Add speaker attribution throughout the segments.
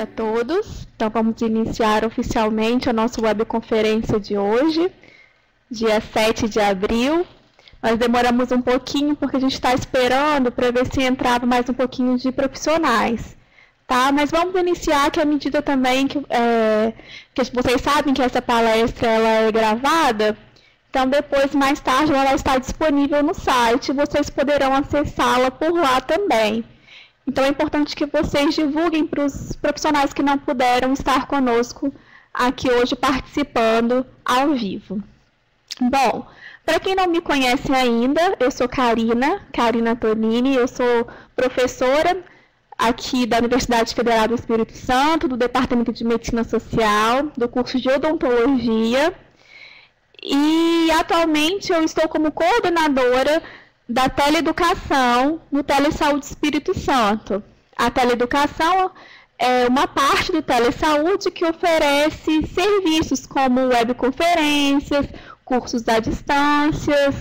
Speaker 1: a todos. Então, vamos iniciar oficialmente a nossa webconferência de hoje, dia 7 de abril. Nós demoramos um pouquinho porque a gente está esperando para ver se entrava mais um pouquinho de profissionais. Tá? Mas vamos iniciar, que à medida também que vocês sabem que essa palestra ela é gravada, então depois, mais tarde, ela vai estar disponível no site, vocês poderão acessá-la por lá também. Então é importante que vocês divulguem para os profissionais que não puderam estar conosco aqui hoje participando ao vivo. Bom, para quem não me conhece ainda, eu sou Karina Tonini, eu sou professora aqui da Universidade Federal do Espírito Santo, do Departamento de Medicina Social, do curso de Odontologia, e atualmente eu estou como coordenadora da Teleeducação no Telesaúde Espírito Santo. A Teleeducação é uma parte do Telesaúde que oferece serviços como webconferências, cursos à distância,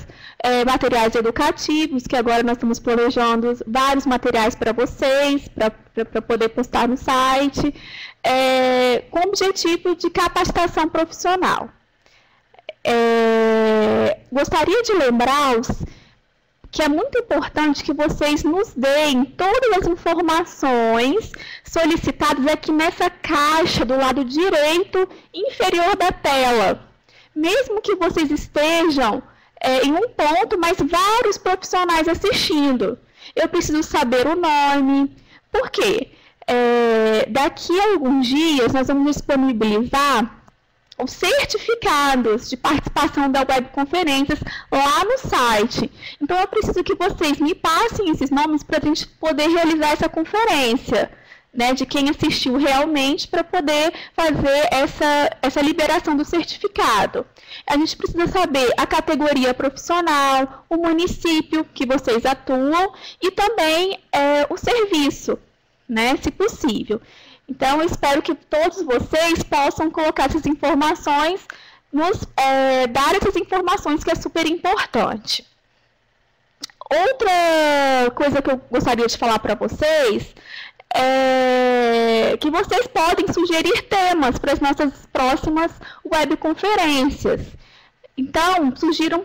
Speaker 1: materiais educativos, que agora nós estamos planejando vários materiais para vocês, para poder postar no site, com o objetivo de capacitação profissional. Gostaria de lembrá-los que é muito importante que vocês nos deem todas as informações solicitadas aqui nessa caixa do lado direito inferior da tela. Mesmo que vocês estejam em um ponto, mas vários profissionais assistindo. Eu preciso saber o nome. Por quê? Daqui a alguns dias, nós vamos disponibilizar os certificados de participação da webconferências lá no site. Então, eu preciso que vocês me passem esses nomes para a gente poder realizar essa conferência, né, de quem assistiu realmente, para poder fazer essa liberação do certificado. A gente precisa saber a categoria profissional, o município que vocês atuam e também o serviço, né, se possível. Então, eu espero que todos vocês possam colocar essas informações, dar essas informações que é super importante. Outra coisa que eu gostaria de falar para vocês que vocês podem sugerir temas para as nossas próximas webconferências. Então,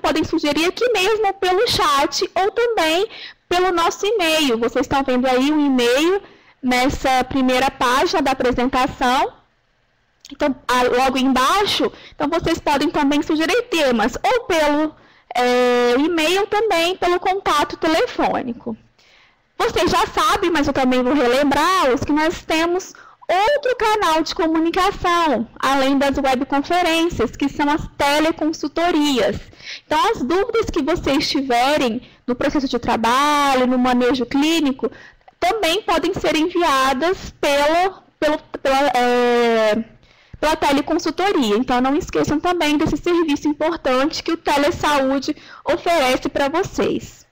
Speaker 1: podem sugerir aqui mesmo pelo chat ou também pelo nosso e-mail. Vocês estão vendo aí um e-mail nessa primeira página da apresentação. Então, logo embaixo, então vocês podem também sugerir temas ou pelo e-mail ou também pelo contato telefônico. Vocês já sabem, mas eu também vou relembrá-los que nós temos outro canal de comunicação, além das webconferências, que são as teleconsultorias. Então, as dúvidas que vocês tiverem no processo de trabalho, no manejo clínico, também podem ser enviadas pela teleconsultoria. Então, não esqueçam também desse serviço importante que o Telesaúde oferece para vocês.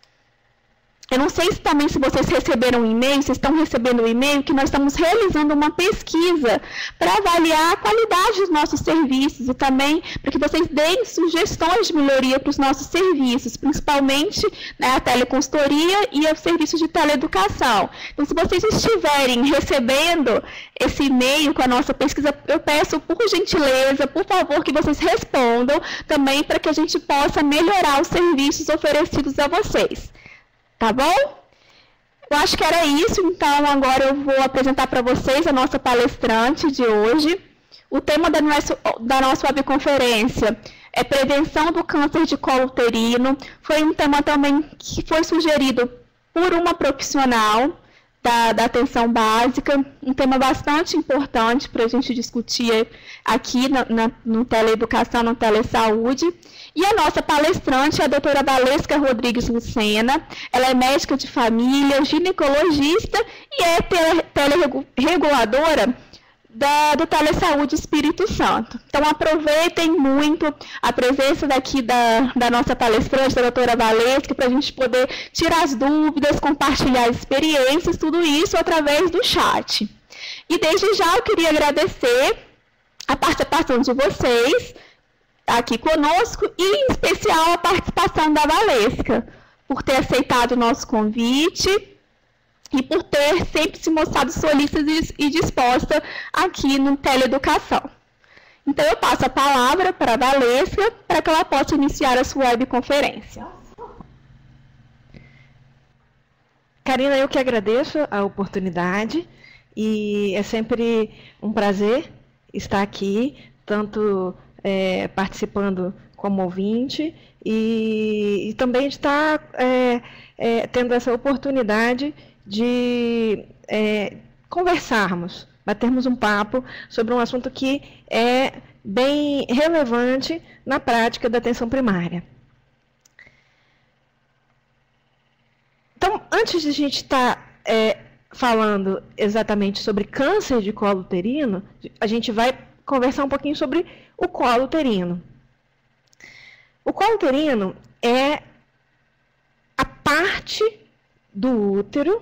Speaker 1: Eu não sei se vocês receberam um e-mail, vocês estão recebendo um e-mail, que nós estamos realizando uma pesquisa para avaliar a qualidade dos nossos serviços e também para que vocês deem sugestões de melhoria para os nossos serviços, principalmente, né, a teleconsultoria e o serviço de teleeducação. Então, se vocês estiverem recebendo esse e-mail com a nossa pesquisa, eu peço, por gentileza, por favor, que vocês respondam também para que a gente possa melhorar os serviços oferecidos a vocês. Tá bom? Eu acho que era isso, então agora eu vou apresentar para vocês a nossa palestrante de hoje. O tema da nossa webconferência é prevenção do câncer de colo uterino. Foi um tema também que foi sugerido por uma profissional da atenção básica, um tema bastante importante para a gente discutir aqui no Teleeducação, no Telesaúde. E a nossa palestrante é a doutora Valesca Rodrigues Lucena. Ela é médica de família, ginecologista e é telereguladora do Telesaúde Espírito Santo. Então, aproveitem muito a presença daqui da nossa palestrante, da doutora Valesca, para a gente poder tirar as dúvidas, compartilhar as experiências, tudo isso através do chat. E desde já eu queria agradecer a participação de vocês aqui conosco e, em especial, a participação da Valesca, por ter aceitado o nosso convite e por ter sempre se mostrado solícita e disposta aqui no Teleeducação. Então, eu passo a palavra para a Valesca, para que ela possa iniciar a sua webconferência.
Speaker 2: Karina, eu que agradeço a oportunidade e é sempre um prazer estar aqui, tanto participando como ouvinte e também de estar tendo essa oportunidade de conversarmos, batermos um papo sobre um assunto que é bem relevante na prática da atenção primária. Então, antes de a gente estar falando exatamente sobre câncer de colo uterino, a gente vai conversar um pouquinho sobre o colo uterino. O colo uterino é a parte do útero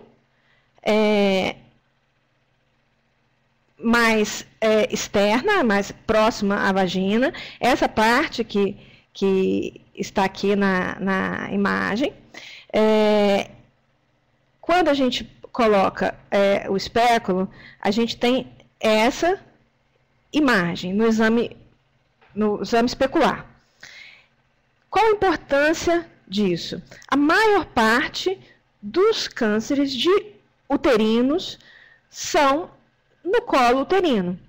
Speaker 2: mais externa, mais próxima à vagina, essa parte que está aqui na imagem. Quando a gente coloca o espéculo, a gente tem essa imagem no exame especular. Qual a importância disso? A maior parte dos cânceres de uterinos são no colo uterino.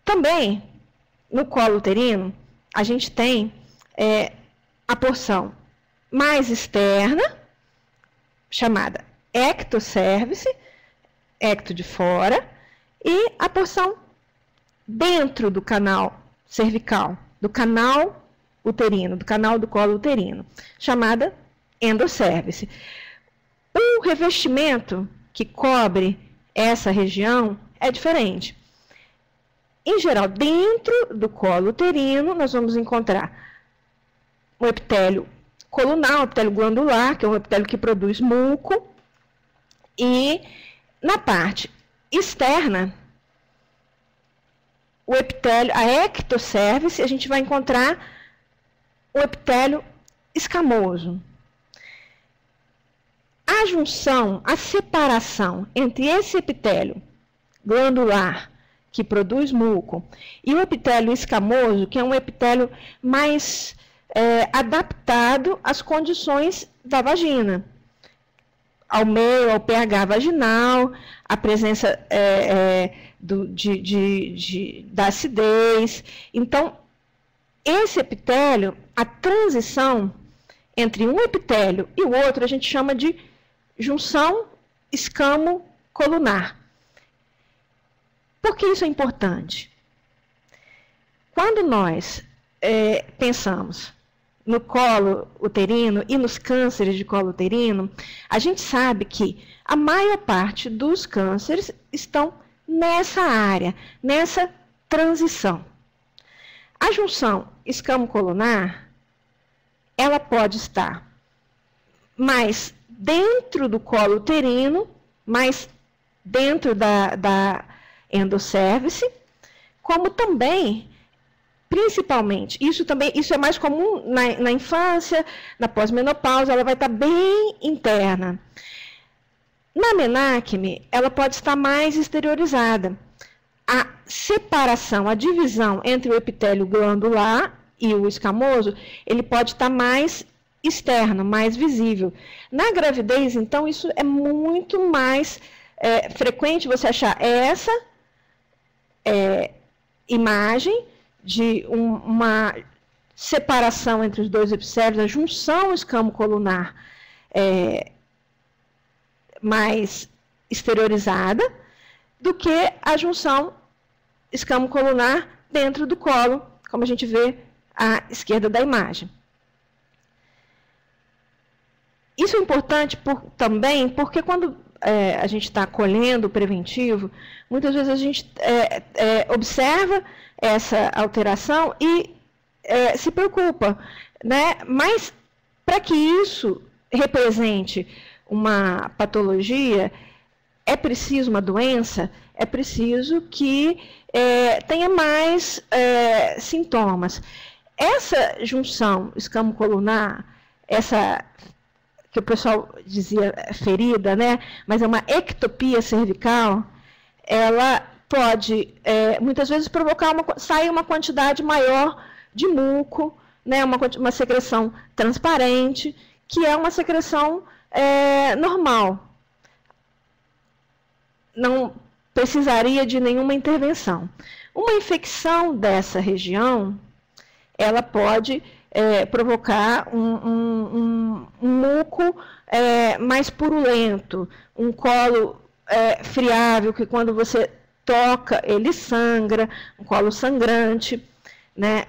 Speaker 2: Também, no colo uterino, a gente tem a porção mais externa, chamada ectocervice, ecto de fora, e a porção dentro do canal cervical, do canal uterino, do canal do colo uterino, chamada endocervice. O revestimento que cobre essa região é diferente. Em geral, dentro do colo uterino, nós vamos encontrar o epitélio colunar, o epitélio glandular, que é um epitélio que produz muco, e na parte externa, o epitélio, a ectocervice, a gente vai encontrar o epitélio escamoso. A junção, a separação entre esse epitélio glandular, que produz muco, e o epitélio escamoso, que é um epitélio mais adaptado às condições da vagina, ao meio, ao pH vaginal, à presença da acidez. Então, esse epitélio, a transição entre um epitélio e o outro, a gente chama de junção escamo-colunar. Por que isso é importante? Quando nós pensamos no colo uterino e nos cânceres de colo uterino, a gente sabe que a maior parte dos cânceres estão nessa área, nessa transição. A junção escamo-colunar, ela pode estar mais dentro do colo uterino, mais dentro da endocervice, como também, principalmente, isso é mais comum na infância, na pós-menopausa, ela vai estar bem interna. Na menacme, ela pode estar mais exteriorizada. A separação, a divisão entre o epitélio glandular e o escamoso, ele pode estar mais externo, mais visível. Na gravidez, então, isso é muito mais frequente você achar essa imagem de uma separação entre os dois epicélios, a junção escamo-colunar mais exteriorizada, do que a junção escamo-colunar dentro do colo, como a gente vê à esquerda da imagem. Isso é importante também porque quando a gente está colhendo o preventivo, muitas vezes a gente observa essa alteração e se preocupa, né? Mas para que isso represente uma patologia, é preciso uma doença, é preciso que tenha mais sintomas. Essa junção escamo-colunar essa, que o pessoal dizia ferida, né? Mas é uma ectopia cervical, ela pode, muitas vezes, provocar sair uma quantidade maior de muco, né? Uma secreção transparente, que é uma secreção normal. Não precisaria de nenhuma intervenção. Uma infecção dessa região, ela pode provocar um muco mais purulento, um colo friável, que quando você toca, ele sangra, um colo sangrante, né?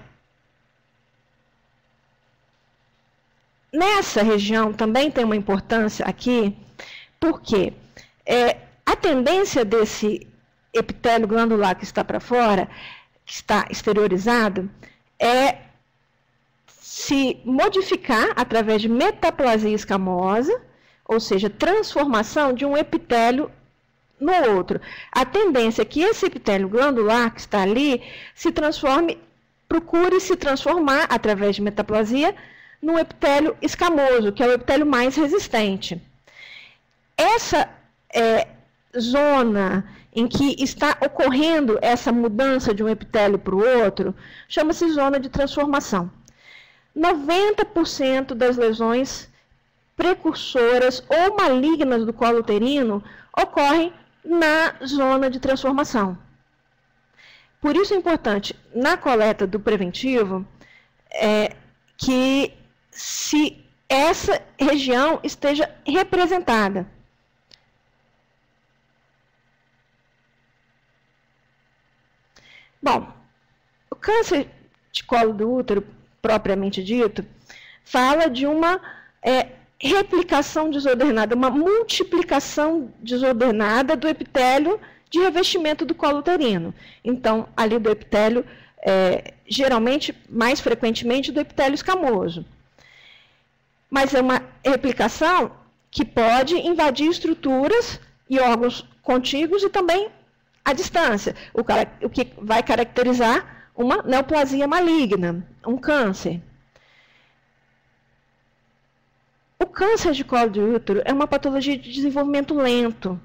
Speaker 2: Nessa região também tem uma importância aqui, porque a tendência desse epitélio glandular que está para fora, que está exteriorizado, é se modificar através de metaplasia escamosa, ou seja, transformação de um epitélio no outro. A tendência é que esse epitélio glandular que está ali se transforme, procure se transformar através de metaplasia num epitélio escamoso, que é o epitélio mais resistente. Essa zona em que está ocorrendo essa mudança de um epitélio para o outro, chama-se zona de transformação. 90% das lesões precursoras ou malignas do colo uterino ocorrem na zona de transformação. Por isso é importante, na coleta do preventivo, que se essa região esteja representada. Bom, o câncer de colo do útero, propriamente dito, fala de uma replicação desordenada, uma multiplicação desordenada do epitélio de revestimento do colo uterino. Então, ali do epitélio, geralmente, mais frequentemente, do epitélio escamoso. Mas é uma replicação que pode invadir estruturas e órgãos contíguos e também à distância, o que vai caracterizar uma neoplasia maligna, um câncer. O câncer de colo de útero é uma patologia de desenvolvimento lento.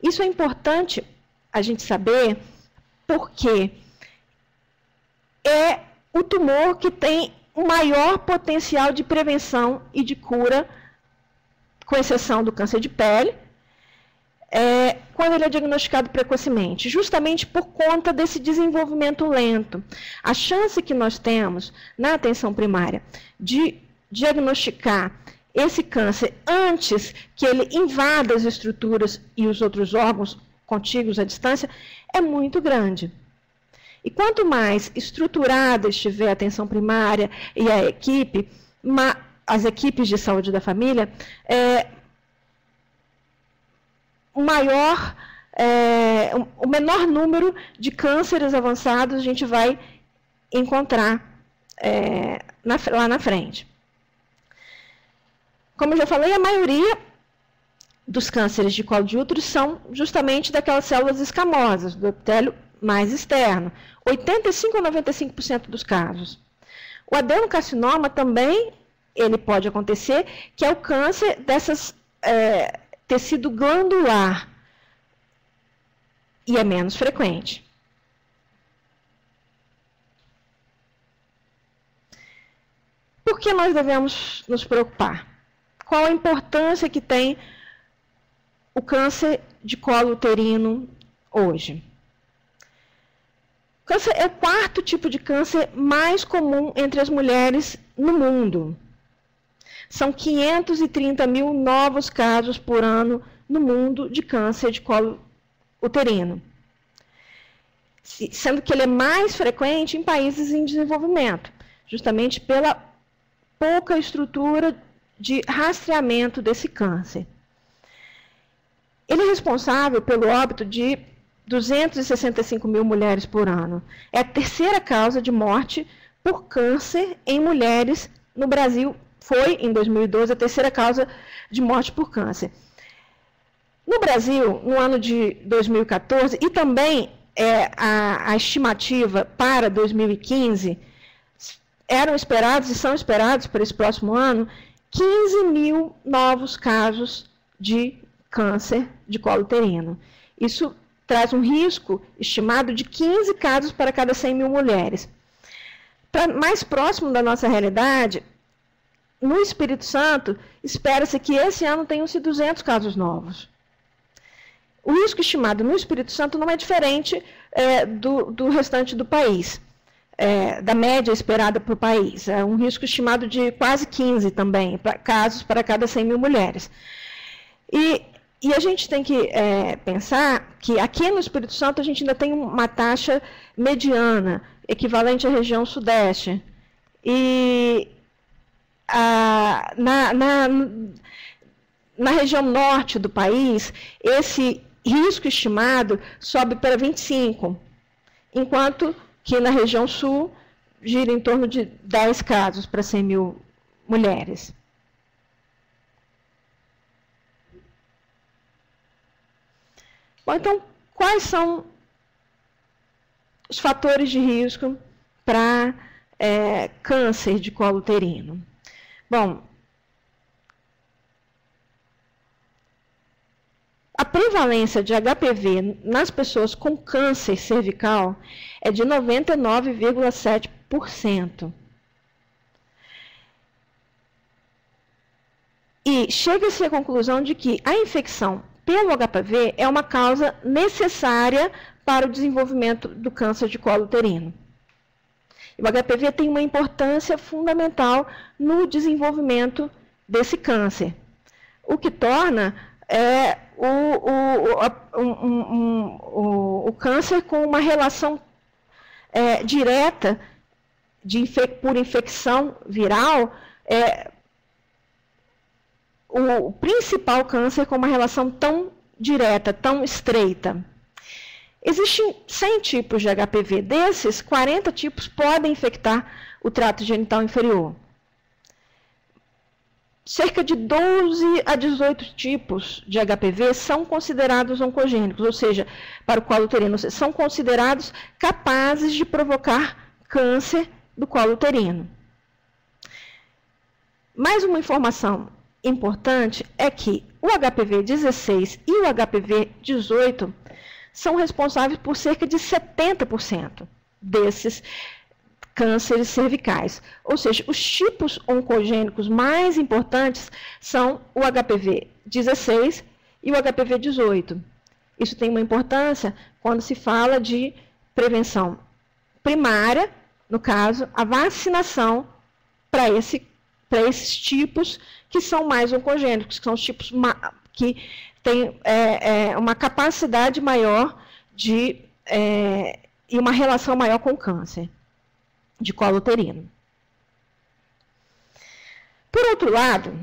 Speaker 2: Isso é importante a gente saber porque é o tumor que tem o maior potencial de prevenção e de cura, com exceção do câncer de pele, quando ele é diagnosticado precocemente, justamente por conta desse desenvolvimento lento. A chance que nós temos na atenção primária de diagnosticar esse câncer antes que ele invada as estruturas e os outros órgãos contíguos à distância é muito grande. E quanto mais estruturada estiver a atenção primária e a equipe, as equipes de saúde da família, o menor número de cânceres avançados a gente vai encontrar lá na frente. Como eu já falei, a maioria dos cânceres de colo de útero são justamente daquelas células escamosas, do epitélio mais externo, 85% a 95% dos casos. O adenocarcinoma também ele pode acontecer, que é o câncer dessas tecido glandular, e é menos frequente. Por que nós devemos nos preocupar? Qual a importância que tem o câncer de colo uterino hoje? O câncer é o quarto tipo de câncer mais comum entre as mulheres no mundo. São 530 mil novos casos por ano no mundo de câncer de colo uterino, sendo que ele é mais frequente em países em desenvolvimento, justamente pela pouca estrutura de rastreamento desse câncer. Ele é responsável pelo óbito de 265 mil mulheres por ano. É a terceira causa de morte por câncer em mulheres no Brasil. Foi, em 2012, a terceira causa de morte por câncer. No Brasil, no ano de 2014, e também a estimativa para 2015, eram esperados e são esperados para esse próximo ano 15 mil novos casos de câncer de colo uterino. Isso traz um risco estimado de 15 casos para cada 100 mil mulheres. Mais próximo da nossa realidade, no Espírito Santo, espera-se que esse ano tenham-se 200 casos novos. O risco estimado no Espírito Santo não é diferente do restante do país, da média esperada para o país. É um risco estimado de quase 15 também, casos para cada 100 mil mulheres. E a gente tem que pensar que aqui no Espírito Santo a gente ainda tem uma taxa mediana, equivalente à região sudeste. E na região norte do país, esse risco estimado sobe para 25, enquanto que na região sul gira em torno de 10 casos para 100 mil mulheres. Bom, então, quais são os fatores de risco para câncer de colo uterino? Bom, a prevalência de HPV nas pessoas com câncer cervical é de 99,7%. E chega-se à conclusão de que a infecção pelo HPV é uma causa necessária para o desenvolvimento do câncer de colo uterino. O HPV tem uma importância fundamental no desenvolvimento desse câncer, o que torna o câncer com uma relação direta por infecção viral, o principal câncer com uma relação tão direta, tão estreita. Existem 100 tipos de HPV. Desses, 40 tipos podem infectar o trato genital inferior. Cerca de 12 a 18 tipos de HPV são considerados oncogênicos, ou seja, para o colo uterino, são considerados capazes de provocar câncer do colo uterino. Mais uma informação importante é que o HPV 16 e o HPV 18 são responsáveis por cerca de 70% desses cânceres cervicais. Ou seja, os tipos oncogênicos mais importantes são o HPV 16 e o HPV 18. Isso tem uma importância quando se fala de prevenção primária, no caso, a vacinação para esses tipos que são mais oncogênicos, que são os tipos que têm uma capacidade maior e uma relação maior com o câncer de colo uterino. Por outro lado,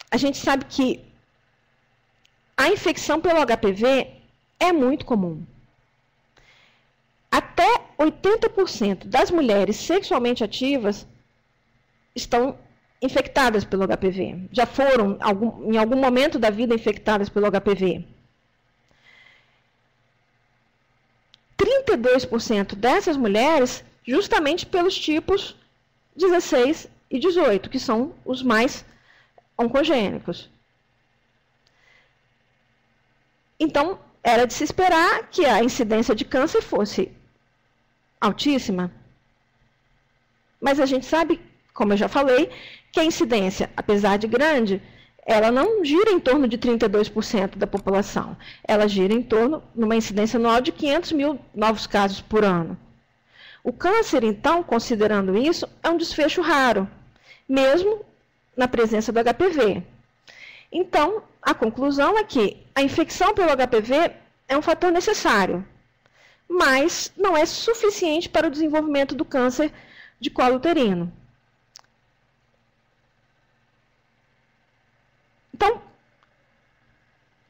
Speaker 2: a gente sabe que a infecção pelo HPV é muito comum. Até 80% das mulheres sexualmente ativas estão infectadas pelo HPV. Já foram, em algum momento da vida, infectadas pelo HPV. 32% dessas mulheres, justamente pelos tipos 16 e 18, que são os mais oncogênicos. Então, era de se esperar que a incidência de câncer fosse altíssima. Mas a gente sabe, como eu já falei, que a incidência, apesar de grande, ela não gira em torno de 32% da população. Ela gira em torno, numa incidência anual, de 500 mil novos casos por ano. O câncer, então, considerando isso, é um desfecho raro, mesmo na presença do HPV. Então, a conclusão é que a infecção pelo HPV é um fator necessário, mas não é suficiente para o desenvolvimento do câncer de colo uterino. Então,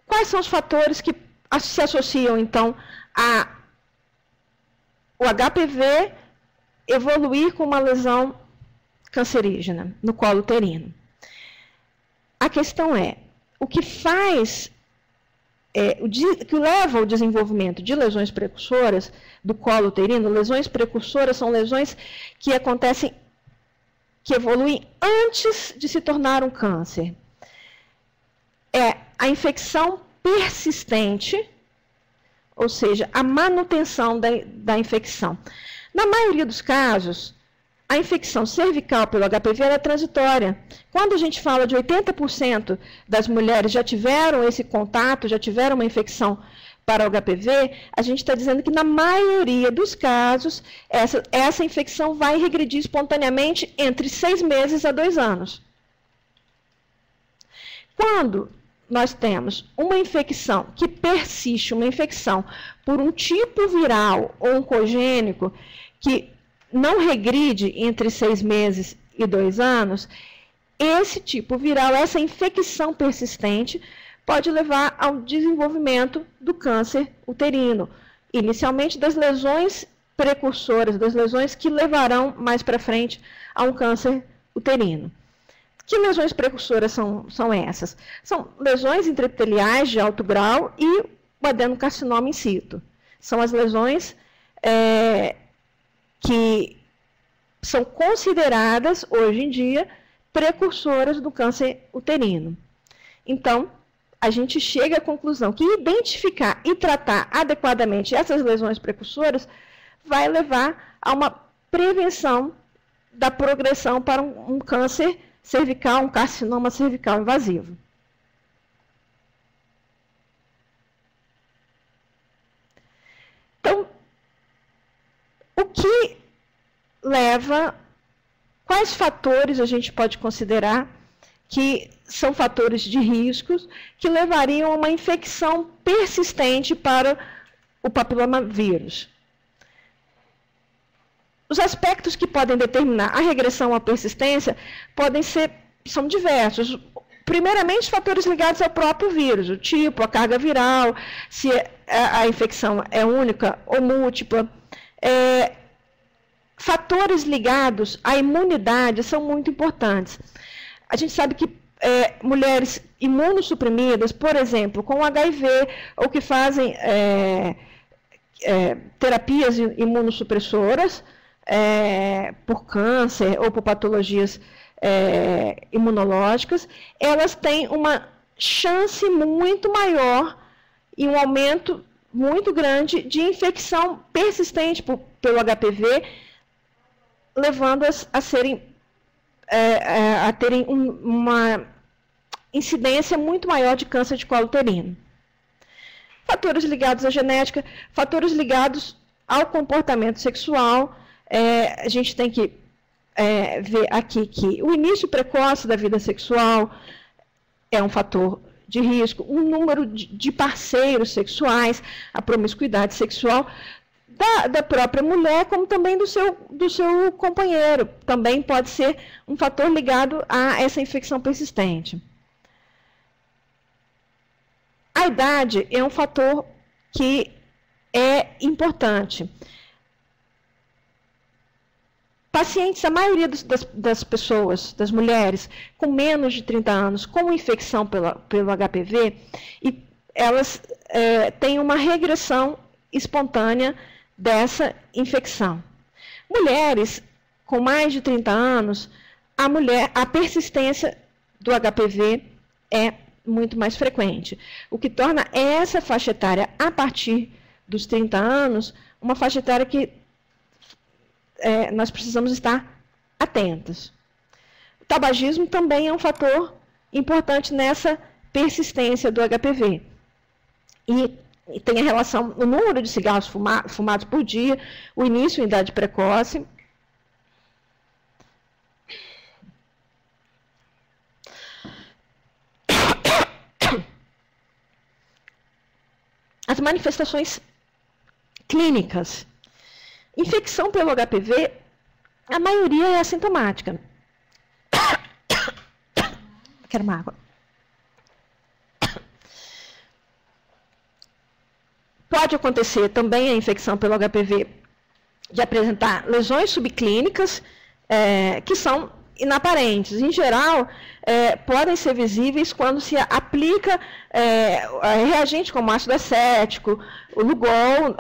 Speaker 2: quais são os fatores que se associam, então, o HPV evoluir com uma lesão cancerígena no colo uterino? A questão é, o que faz, que leva ao desenvolvimento de lesões precursoras do colo uterino? Lesões precursoras são lesões que acontecem que evoluem antes de se tornar um câncer. É a infecção persistente, ou seja, a manutenção da infecção. Na maioria dos casos, a infecção cervical pelo HPV é transitória. Quando a gente fala de 80% das mulheres já tiveram esse contato, já tiveram uma infecção para o HPV, a gente está dizendo que na maioria dos casos, essa infecção vai regredir espontaneamente entre 6 meses a 2 anos. Quando nós temos uma infecção que persiste, uma infecção por um tipo viral oncogênico que não regride entre 6 meses e 2 anos, esse tipo viral, essa infecção persistente, pode levar ao desenvolvimento do câncer uterino, inicialmente das lesões precursoras, das lesões que levarão mais para frente a um câncer uterino. Que lesões precursoras são essas? São lesões intraepiteliais de alto grau e o adenocarcinoma in situ. São as lesões que são consideradas, hoje em dia, precursoras do câncer uterino. Então, a gente chega à conclusão que identificar e tratar adequadamente essas lesões precursoras vai levar a uma prevenção da progressão para um câncer cervical, um carcinoma cervical invasivo. Então, o que leva, quais fatores a gente pode considerar que são fatores de riscos que levariam a uma infecção persistente para o papilomavírus? Os aspectos que podem determinar a regressão à persistência são diversos. Primeiramente, fatores ligados ao próprio vírus, o tipo, a carga viral, se a infecção é única ou múltipla. Fatores ligados à imunidade são muito importantes. A gente sabe que mulheres imunossuprimidas, por exemplo, com HIV, ou que fazem terapias imunossupressoras, por câncer ou por patologias imunológicas, elas têm uma chance muito maior e um aumento muito grande de infecção persistente pelo HPV, levando-as a terem uma incidência muito maior de câncer de colo uterino. Fatores ligados à genética, fatores ligados ao comportamento sexual. A gente tem que ver aqui que o início precoce da vida sexual é um fator de risco, um número de parceiros sexuais, a promiscuidade sexual da própria mulher, como também do seu companheiro, também pode ser um fator ligado a essa infecção persistente. A idade é um fator que é importante. Pacientes, a maioria das pessoas, das mulheres, com menos de 30 anos, com infecção pelo HPV, e elas têm uma regressão espontânea dessa infecção. Mulheres com mais de 30 anos, a persistência do HPV é muito mais frequente, o que torna essa faixa etária, a partir dos 30 anos, uma faixa etária que nós precisamos estar atentos. O tabagismo também é um fator importante nessa persistência do HPV. E tem a relação no número de cigarros fumados por dia, o início em idade precoce. As manifestações clínicas. Infecção pelo HPV, a maioria é assintomática. Quero uma água. Pode acontecer também a infecção pelo HPV de apresentar lesões subclínicas que são inaparentes. Em geral, podem ser visíveis quando se aplica reagente como ácido acético, o Lugol,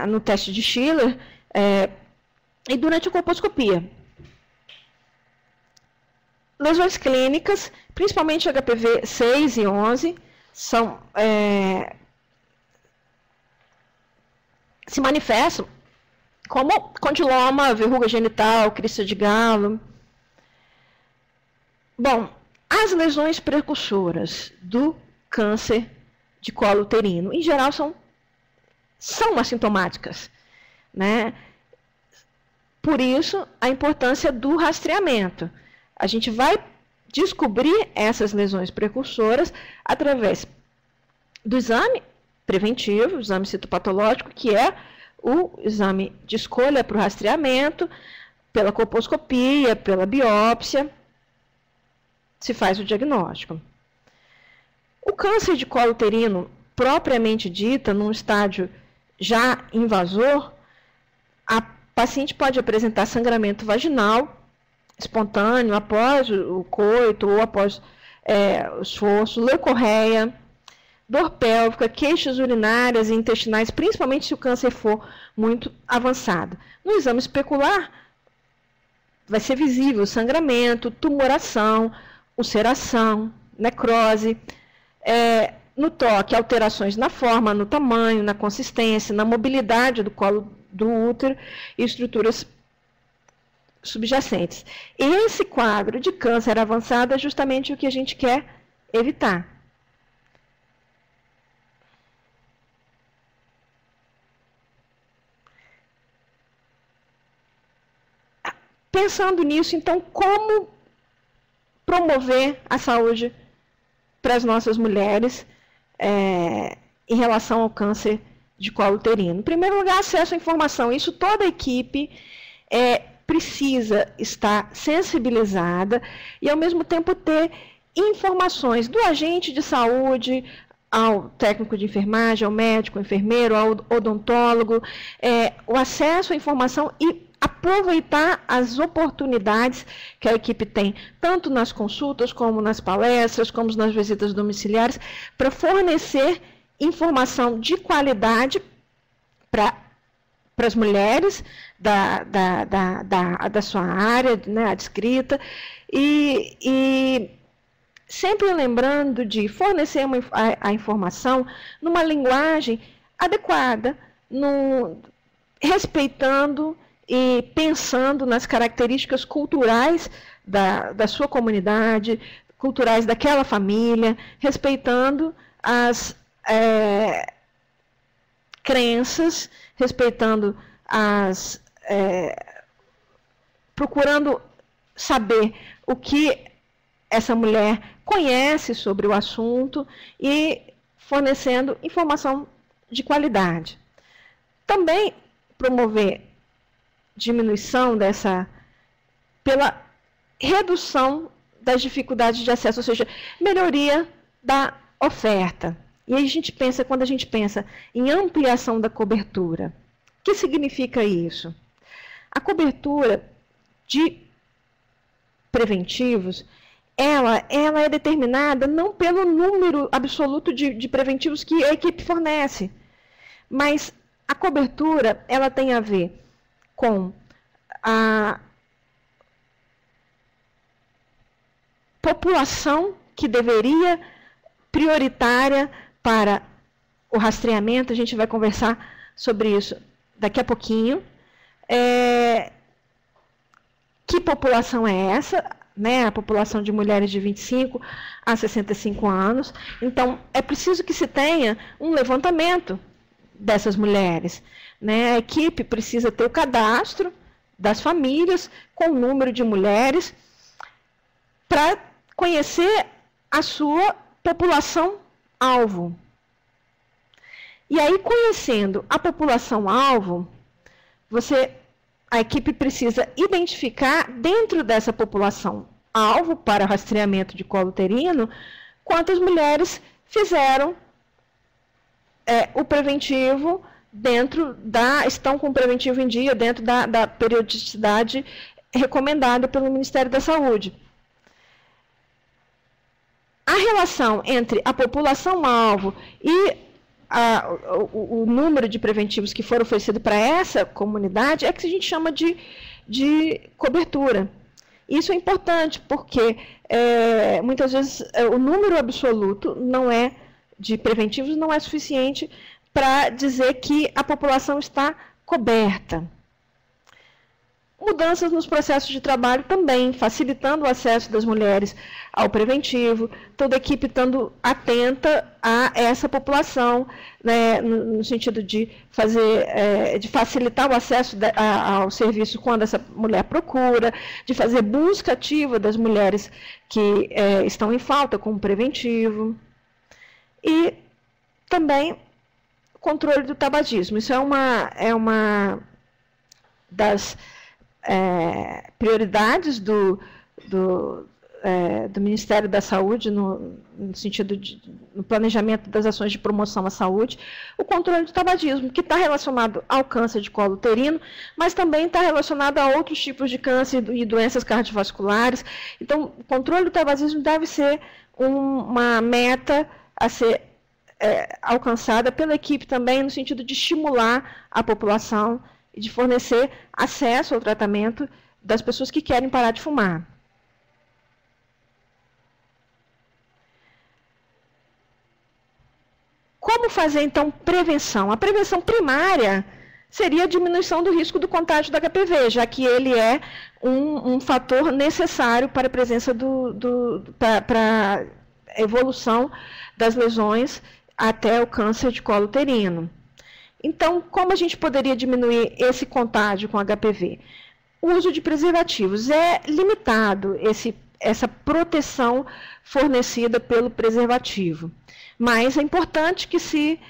Speaker 2: no teste de Schiller, e durante a colposcopia. lesões clínicas, principalmente HPV 6 e 11, se manifestam como condiloma, verruga genital, crista de galo. Bom, as lesões precursoras do câncer de colo uterino, em geral, são assintomáticas, né? Por isso, a importância do rastreamento. A gente vai descobrir essas lesões precursoras através do exame preventivo, o exame citopatológico, que é o exame de escolha para o rastreamento, pela colposcopia, pela biópsia, se faz o diagnóstico. O câncer de colo uterino, propriamente dita, num estádio já invasor, a paciente pode apresentar sangramento vaginal espontâneo após o coito ou após o esforço, leucorreia, dor pélvica, queixas urinárias e intestinais, principalmente se o câncer for muito avançado. No exame especular, vai ser visível sangramento, tumoração, ulceração, necrose, no toque, alterações na forma, no tamanho, na consistência, na mobilidade do colo do útero e estruturas subjacentes. Esse quadro de câncer avançado é justamente o que a gente quer evitar. Pensando nisso, então, como promover a saúde para as nossas mulheres em relação ao câncer de colo uterino? Em primeiro lugar, acesso à informação. Isso toda a equipe precisa estar sensibilizada e, ao mesmo tempo, ter informações do agente de saúde, ao técnico de enfermagem, ao médico, ao enfermeiro, ao odontólogo, o acesso à informação e aproveitar as oportunidades que a equipe tem, tanto nas consultas, como nas palestras, como nas visitas domiciliares, para fornecer informação de qualidade para as mulheres da sua área, né, adscrita, e sempre lembrando de fornecer a informação numa linguagem adequada, respeitando e pensando nas características culturais da sua comunidade, culturais daquela família, respeitando as crenças, respeitando procurando saber o que essa mulher conhece sobre o assunto e fornecendo informação de qualidade. Também promover diminuição pela redução das dificuldades de acesso, ou seja, melhoria da oferta. E aí quando a gente pensa em ampliação da cobertura, o que significa isso? A cobertura de preventivos, ela é determinada não pelo número absoluto de preventivos que a equipe fornece, mas a cobertura ela tem a ver com a população que deveria prioritária para o rastreamento. A gente vai conversar sobre isso daqui a pouquinho. Que população é essa? Né? A população de mulheres de 25 a 65 anos. Então, é preciso que se tenha um levantamento dessas mulheres. Né? A equipe precisa ter o cadastro das famílias com o número de mulheres para conhecer a sua população-alvo. E aí, conhecendo a população-alvo, a equipe precisa identificar dentro dessa população-alvo para rastreamento de colo uterino quantas mulheres fizeram o preventivo estão com o preventivo em dia dentro da periodicidade recomendada pelo Ministério da Saúde. A relação entre a população-alvo e o número de preventivos que foram oferecidos para essa comunidade é que a gente chama de cobertura. Isso é importante porque muitas vezes o número absoluto de preventivos não é suficiente para dizer que a população está coberta. Mudanças nos processos de trabalho também, facilitando o acesso das mulheres ao preventivo, toda a equipe estando atenta a essa população, né, no sentido de facilitar o acesso ao serviço quando essa mulher procura, de fazer busca ativa das mulheres que estão em falta com o preventivo. E também controle do tabagismo. Isso é uma das prioridades do Ministério da Saúde, no sentido no planejamento das ações de promoção à saúde, o controle do tabagismo, que está relacionado ao câncer de colo uterino, mas também está relacionado a outros tipos de câncer e doenças cardiovasculares. Então, o controle do tabagismo deve ser uma meta a ser alcançada pela equipe também, no sentido de estimular a população e de fornecer acesso ao tratamento das pessoas que querem parar de fumar. Como fazer, então, prevenção? A prevenção primária seria a diminuição do risco do contágio do HPV, já que ele é um fator necessário para a presença para a evolução das lesões até o câncer de colo uterino. Então, como a gente poderia diminuir esse contágio com HPV? O uso de preservativos. É limitado essa proteção fornecida pelo preservativo, mas é importante que se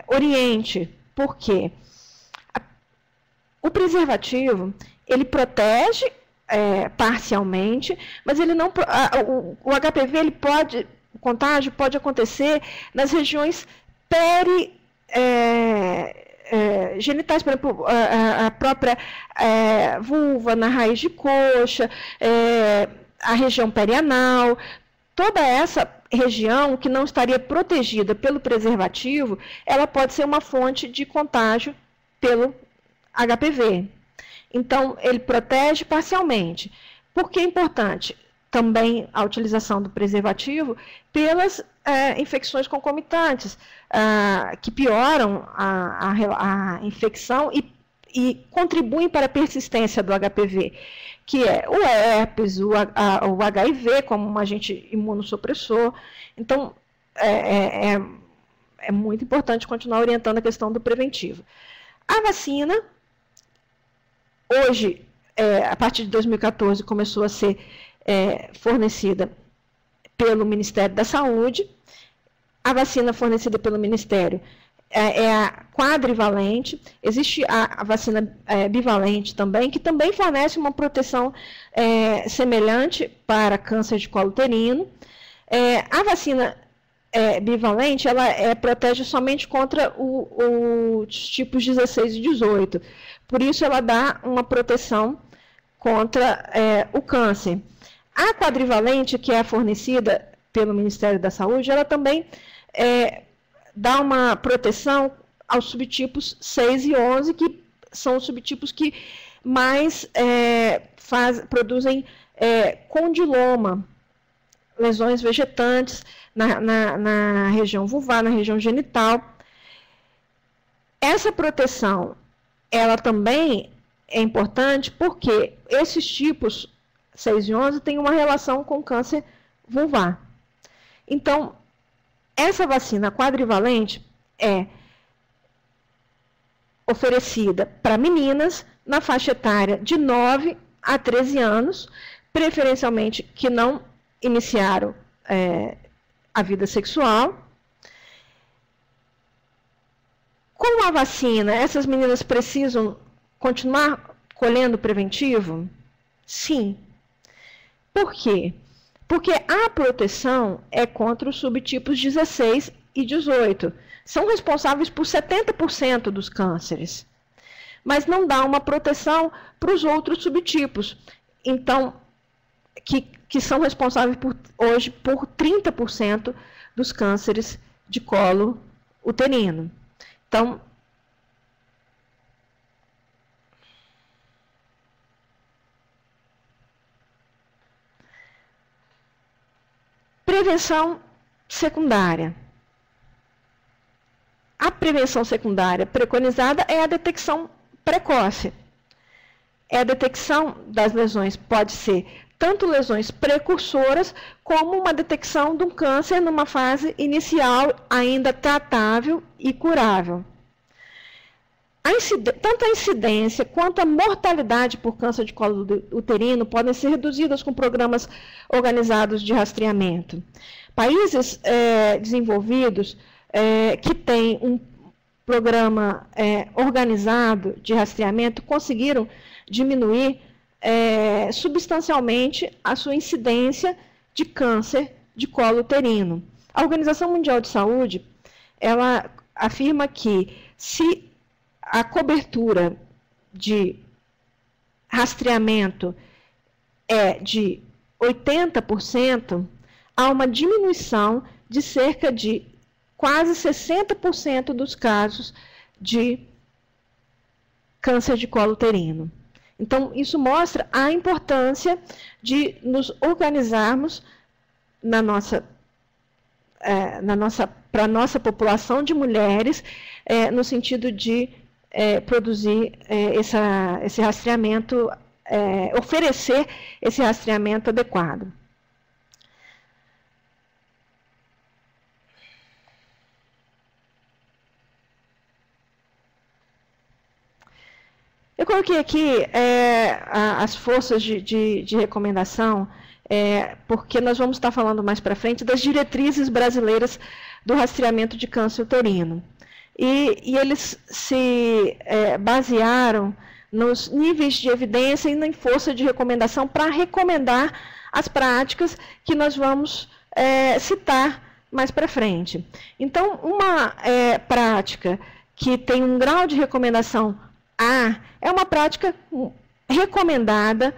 Speaker 2: oriente, porque o preservativo, ele protege parcialmente, mas ele não, o HPV, o contágio pode acontecer nas regiões genitais, por exemplo, a própria vulva, na raiz de coxa, a região perianal, toda essa região que não estaria protegida pelo preservativo, ela pode ser uma fonte de contágio pelo HPV. Então, ele protege parcialmente. Por que é importante também a utilização do preservativo? Pelas infecções concomitantes, que pioram a infecção e contribuem para a persistência do HPV, que é o herpes, o HIV, como um agente imunossupressor. Então, é muito importante continuar orientando a questão do preventivo. A vacina, hoje, a partir de 2014, começou a ser fornecida pelo Ministério da Saúde. A vacina fornecida pelo Ministério é a quadrivalente. Existe a vacina bivalente também, que também fornece uma proteção semelhante para câncer de colo uterino. A vacina bivalente, ela protege somente contra os tipos 16 e 18. Por isso, ela dá uma proteção contra o câncer. A quadrivalente, que é fornecida pelo Ministério da Saúde, ela também dá uma proteção aos subtipos 6 e 11, que são os subtipos que mais produzem condiloma, lesões vegetantes na região vulvar, na região genital. Essa proteção, ela também é importante porque esses tipos 6 e 11 têm uma relação com câncer vulvar. Então, essa vacina quadrivalente é oferecida para meninas na faixa etária de 9 a 13 anos, preferencialmente que não iniciaram a vida sexual. Com a vacina, essas meninas precisam continuar colhendo preventivo? Sim. Por quê? Porque a proteção é contra os subtipos 16 e 18. São responsáveis por 70% dos cânceres. Mas não dá uma proteção para os outros subtipos. Então, que são responsáveis hoje por 30% dos cânceres de colo uterino. Então, Prevenção secundária. A prevenção secundária preconizada é a detecção precoce. É a detecção das lesões, pode ser tanto lesões precursoras, como uma detecção de um câncer numa fase inicial, ainda tratável e curável. Tanto a incidência quanto a mortalidade por câncer de colo uterino podem ser reduzidas com programas organizados de rastreamento. Países desenvolvidos que têm um programa organizado de rastreamento conseguiram diminuir substancialmente a sua incidência de câncer de colo uterino. A Organização Mundial de Saúde, ela afirma que se a cobertura de rastreamento é de 80%, há uma diminuição de cerca de quase 60% dos casos de câncer de colo uterino. Então, isso mostra a importância de nos organizarmos para a nossa população de mulheres, no sentido de produzir esse rastreamento, oferecer esse rastreamento adequado. Eu coloquei aqui as forças de recomendação, porque nós vamos estar falando mais para frente das diretrizes brasileiras do rastreamento de câncer uterino. E eles se basearam nos níveis de evidência e na força de recomendação para recomendar as práticas que nós vamos citar mais para frente. Então, uma prática que tem um grau de recomendação A é uma prática recomendada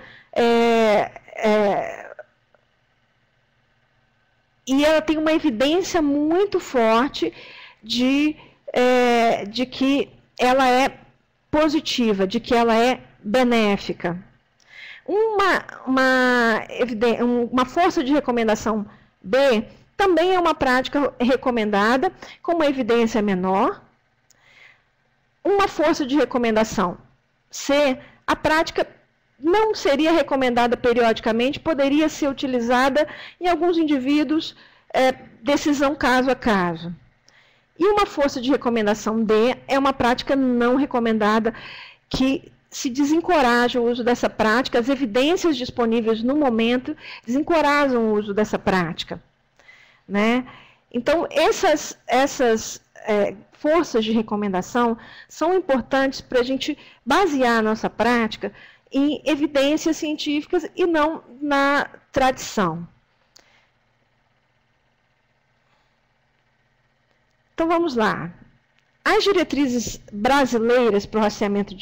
Speaker 2: e ela tem uma evidência muito forte de que ela é positiva, de que ela é benéfica. Uma força de recomendação B também é uma prática recomendada com uma evidência menor. Uma força de recomendação C, a prática não seria recomendada periodicamente, poderia ser utilizada em alguns indivíduos, decisão caso a caso. E uma força de recomendação D é uma prática não recomendada, que se desencoraja o uso dessa prática, as evidências disponíveis no momento desencorajam o uso dessa prática, né? Então, essas forças de recomendação são importantes para a gente basear a nossa prática em evidências científicas e não na tradição. Então, vamos lá. As diretrizes brasileiras para o rastreamento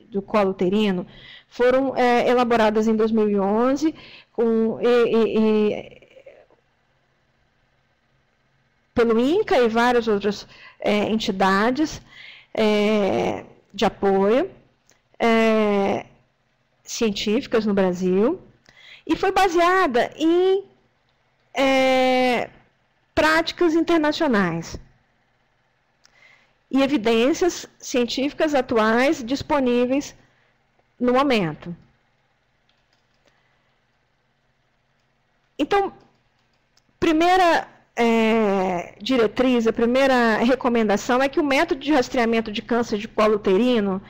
Speaker 2: do colo uterino foram elaboradas em 2011 pelo INCA e várias outras entidades de apoio científicas no Brasil, e foi baseada em práticas internacionais e evidências científicas atuais disponíveis no momento. Então, primeira diretriz, a primeira recomendação é que o método de rastreamento de câncer de colo uterino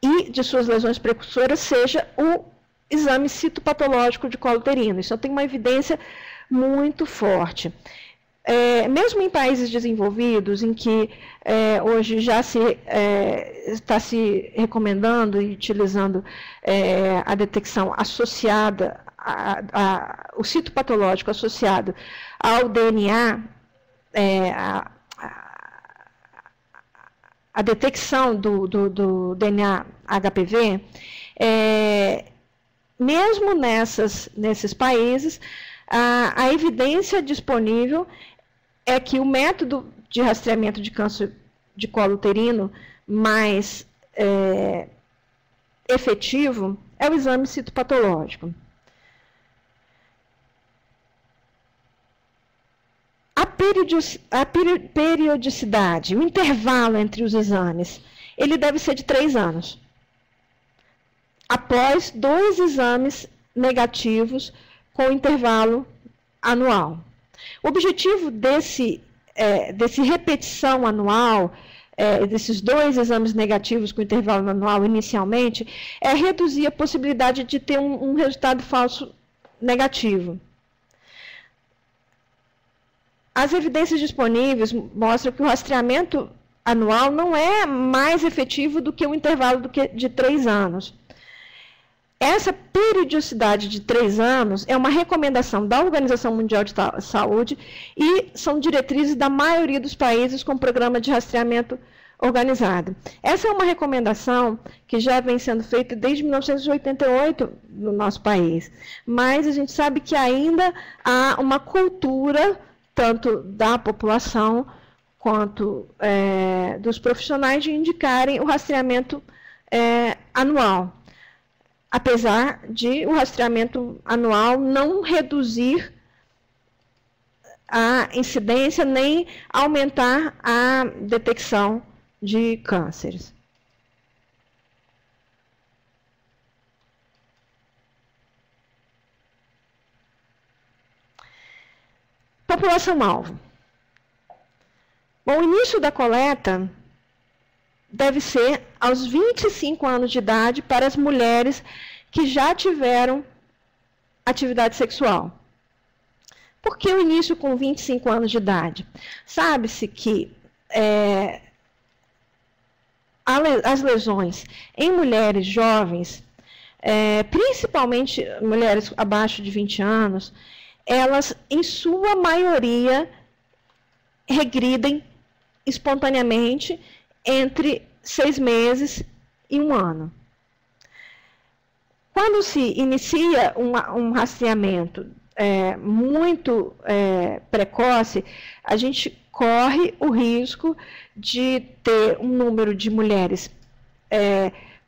Speaker 2: e de suas lesões precursoras seja o exame citopatológico de colo uterino. Isso tem uma evidência muito forte. Mesmo em países desenvolvidos, em que hoje já está se recomendando e utilizando a detecção associada, o citopatológico associado ao DNA, a detecção do DNA HPV, mesmo nesses países, a evidência disponível é que o método de rastreamento de câncer de colo uterino mais efetivo é o exame citopatológico. periodicidade, o intervalo entre os exames, ele deve ser de 3 anos. Após 2 exames negativos com intervalo anual. O objetivo desse repetição anual, desses 2 exames negativos com intervalo anual inicialmente, é reduzir a possibilidade de ter um resultado falso negativo. As evidências disponíveis mostram que o rastreamento anual não é mais efetivo do que o intervalo de 3 anos. Essa periodicidade de 3 anos é uma recomendação da Organização Mundial de Saúde e são diretrizes da maioria dos países com programa de rastreamento organizado. Essa é uma recomendação que já vem sendo feita desde 1988 no nosso país, mas a gente sabe que ainda há uma cultura, tanto da população quanto dos profissionais, de indicarem o rastreamento anual. Apesar de o rastreamento anual não reduzir a incidência nem aumentar a detecção de cânceres. População-alvo. Bom, o início da coleta deve ser aos 25 anos de idade para as mulheres que já tiveram atividade sexual. Por que o início com 25 anos de idade? Sabe-se que as lesões em mulheres jovens, principalmente mulheres abaixo de 20 anos, elas, em sua maioria, regridem espontaneamente entre 6 meses e 1 ano. Quando se inicia um rastreamento muito precoce, a gente corre o risco de ter um número de mulheres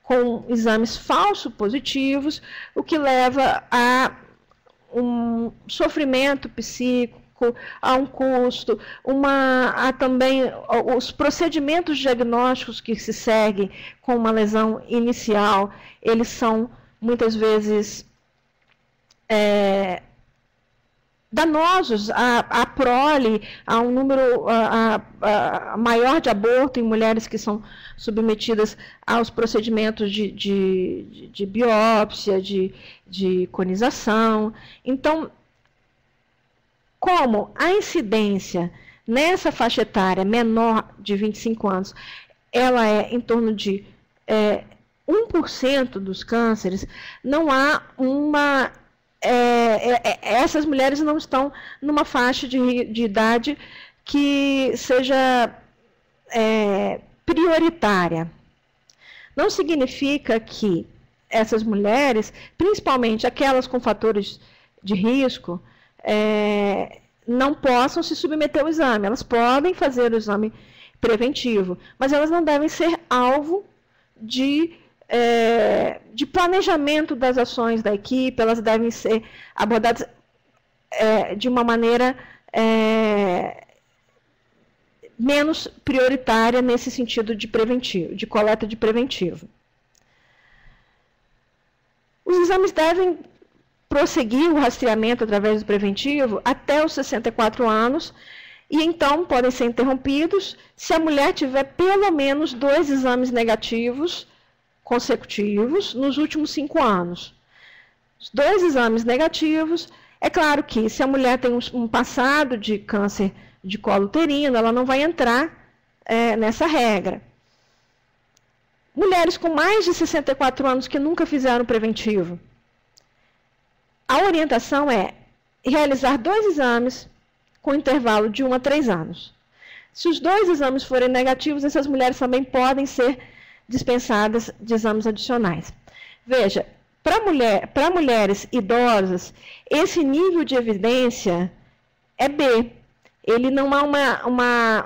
Speaker 2: com exames falsos positivos, o que leva a um sofrimento psíquico, a um custo, a também os procedimentos diagnósticos que se seguem com uma lesão inicial, eles são muitas vezes danosos à prole, a um número maior de aborto em mulheres que são submetidas aos procedimentos de biópsia, de conização. Então, como a incidência nessa faixa etária menor de 25 anos, ela é em torno de 1% dos cânceres, não há uma... essas mulheres não estão numa faixa de idade que seja prioritária. Não significa que essas mulheres, principalmente aquelas com fatores de risco, não possam se submeter ao exame. Elas podem fazer o exame preventivo, mas elas não devem ser alvo de planejamento das ações da equipe. Elas devem ser abordadas de uma maneira menos prioritária nesse sentido de preventivo, de coleta de preventivo. Os exames devem prosseguir o rastreamento através do preventivo até os 64 anos, e então podem ser interrompidos se a mulher tiver pelo menos 2 exames negativos consecutivos nos últimos 5 anos. Os 2 exames negativos, é claro que se a mulher tem um passado de câncer de colo uterino, ela não vai entrar nessa regra. Mulheres com mais de 64 anos que nunca fizeram preventivo, a orientação é realizar 2 exames com intervalo de 1 a 3 anos. Se os 2 exames forem negativos, essas mulheres também podem ser dispensadas de exames adicionais. Veja, para mulheres idosas, esse nível de evidência é B. Ele não há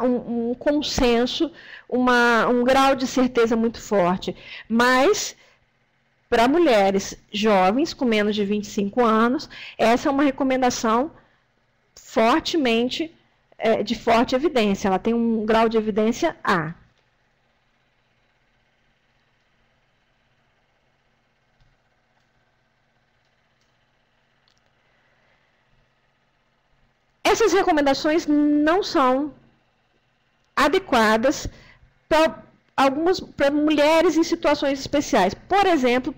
Speaker 2: um consenso, um grau de certeza muito forte. Mas, para mulheres jovens, com menos de 25 anos, essa é uma recomendação fortemente de forte evidência, ela tem um grau de evidência A. Essas recomendações não são adequadas para mulheres em situações especiais. Por exemplo,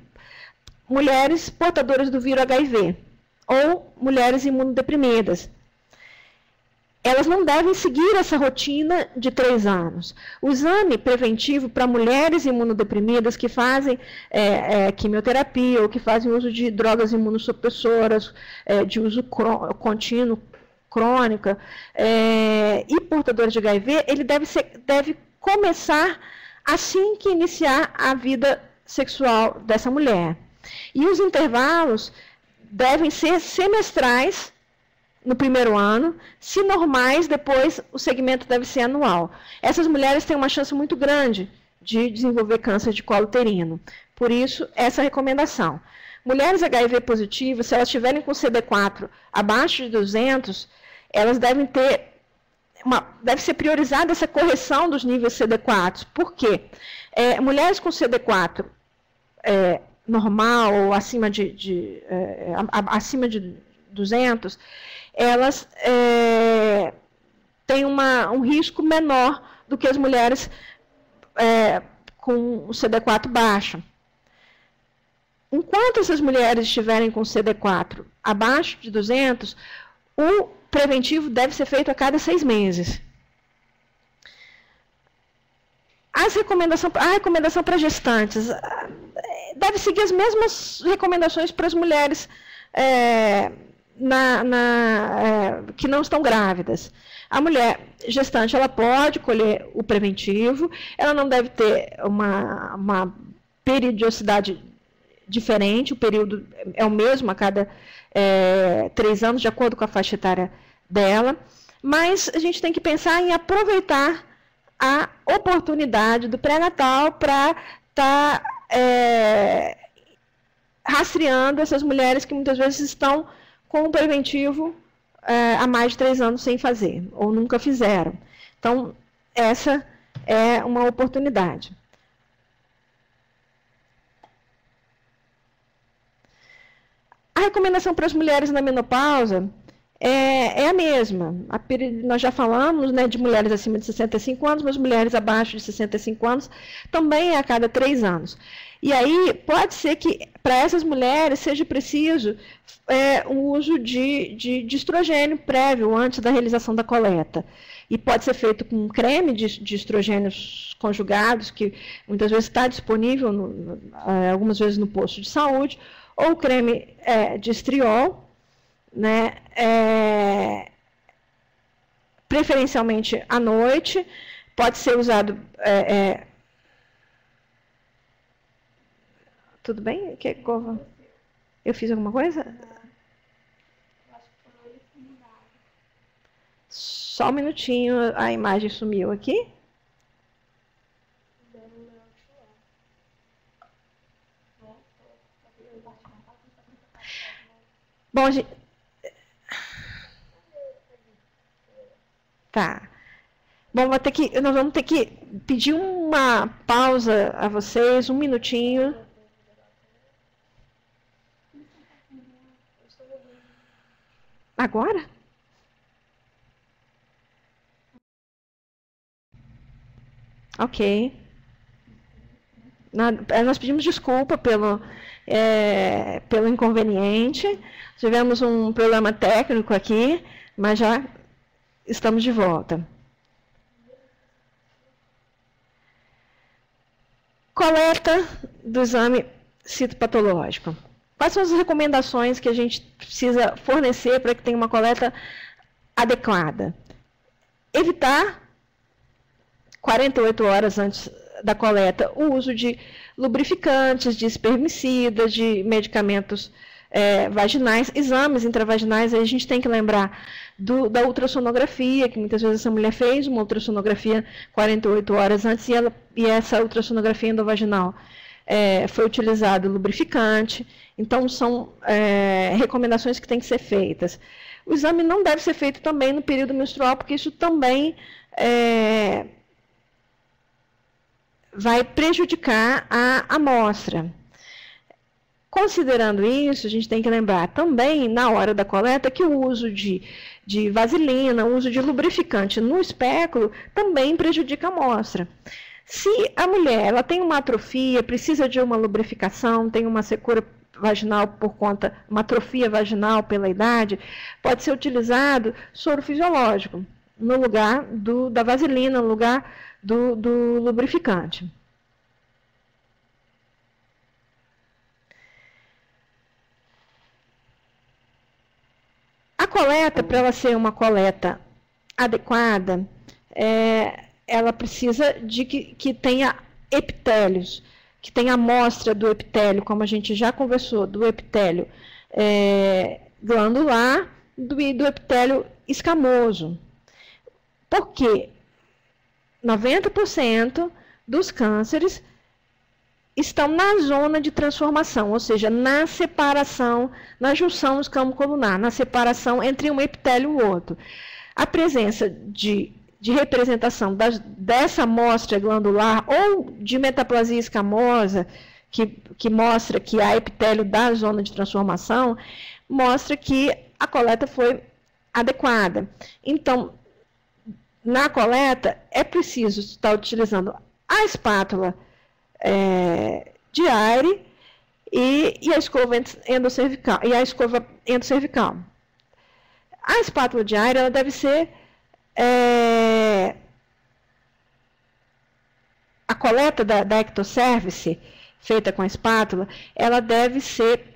Speaker 2: mulheres portadoras do vírus HIV ou mulheres imunodeprimidas. Elas não devem seguir essa rotina de 3 anos. O exame preventivo para mulheres imunodeprimidas que fazem quimioterapia ou que fazem uso de drogas imunossupressoras de uso contínuo, crônica, e portadores de HIV, ele deve começar assim que iniciar a vida sexual dessa mulher. E os intervalos devem ser semestrais no primeiro ano, se normais, depois o segmento deve ser anual. Essas mulheres têm uma chance muito grande de desenvolver câncer de colo uterino. Por isso, essa recomendação. Mulheres HIV positivas, se elas estiverem com CD4 abaixo de 200, elas devem ter deve ser priorizada essa correção dos níveis CD4. Por quê? Mulheres com CD4 normal ou acima de 200, elas têm um risco menor do que as mulheres com o CD4 baixo. Enquanto essas mulheres estiverem com CD4 abaixo de 200, o preventivo deve ser feito a cada 6 meses. A recomendação para gestantes deve seguir as mesmas recomendações para as mulheres que não estão grávidas. A mulher gestante ela pode colher o preventivo, ela não deve ter uma periodicidade diferente, o período é o mesmo a cada 3 anos, de acordo com a faixa etária dela, mas a gente tem que pensar em aproveitar a oportunidade do pré-natal para estar rastreando essas mulheres que muitas vezes estão com o preventivo há mais de 3 anos sem fazer, ou nunca fizeram. Então, essa é uma oportunidade. A recomendação para as mulheres na menopausa é a mesma. Nós já falamos, né, de mulheres acima de 65 anos, mas mulheres abaixo de 65 anos também é a cada 3 anos. E aí pode ser que para essas mulheres seja preciso o uso de estrogênio prévio antes da realização da coleta. E pode ser feito com creme de estrogênios conjugados, que muitas vezes está disponível, algumas vezes no posto de saúde, ou creme de estriol, né, preferencialmente à noite, pode ser usado... tudo bem? Eu fiz alguma coisa? Só um minutinho, a imagem sumiu aqui. Bom, gente... Tá. Bom, nós vamos ter que pedir uma pausa a vocês, 1 minutinho. Agora? Ok. Nós pedimos desculpa pelo inconveniente. Tivemos um problema técnico aqui, mas já estamos de volta. Coleta do exame citopatológico. Quais são as recomendações que a gente precisa fornecer para que tenha uma coleta adequada? Evitar, 48 horas antes da coleta, o uso de lubrificantes, de espermicidas, de medicamentos vaginais, exames intravaginais. Aí a gente tem que lembrar da ultrassonografia, que muitas vezes essa mulher fez uma ultrassonografia 48 horas antes e essa ultrassonografia endovaginal foi utilizado lubrificante. Então, são recomendações que têm que ser feitas. O exame não deve ser feito também no período menstrual, porque isso também vai prejudicar a amostra. Considerando isso, a gente tem que lembrar também, na hora da coleta, que o uso de vaselina, o uso de lubrificante no espéculo também prejudica a amostra. Se a mulher ela tem uma atrofia, precisa de uma lubrificação, tem uma secura vaginal por conta, uma atrofia vaginal pela idade, pode ser utilizado soro fisiológico no lugar da vaselina, no lugar do lubrificante. A coleta, para ela ser uma coleta adequada, ela precisa de que tenha epitélios, que tenha amostra do epitélio, como a gente já conversou, do epitélio glandular e do epitélio escamoso. Porque 90% dos cânceres estão na zona de transformação, ou seja, na separação, na junção escamo-colunar, na separação entre um epitélio e o outro. A presença de representação dessa amostra glandular ou de metaplasia escamosa, que mostra que há epitélio da zona de transformação, mostra que a coleta foi adequada. Então, na coleta, é preciso estar utilizando a espátula de Aire e a escova endocervical. A espátula de Aire ela deve ser a coleta da ectocervice feita com a espátula, ela deve ser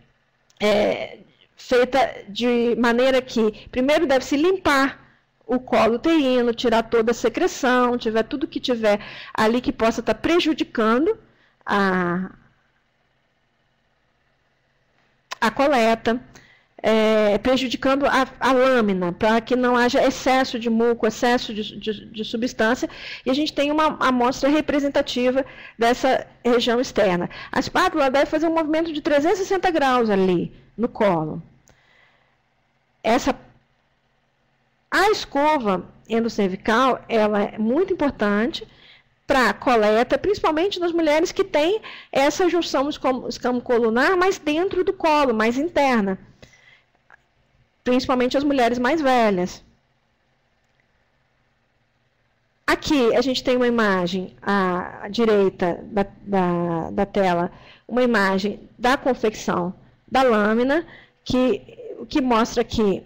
Speaker 2: feita de maneira que primeiro deve-se limpar o colo uterino, tirar toda a secreção, tiver tudo que tiver ali que possa estar prejudicando a coleta, prejudicando a lâmina, para que não haja excesso de muco, excesso de substância, e a gente tem uma amostra representativa dessa região externa. A espátula deve fazer um movimento de 360 graus ali no colo. A escova endocervical, ela é muito importante para a coleta, principalmente nas mulheres que têm essa junção escamo-colunar mais dentro do colo, mais interna. Principalmente as mulheres mais velhas. Aqui a gente tem uma imagem à direita da tela, uma imagem da confecção da lâmina, que mostra que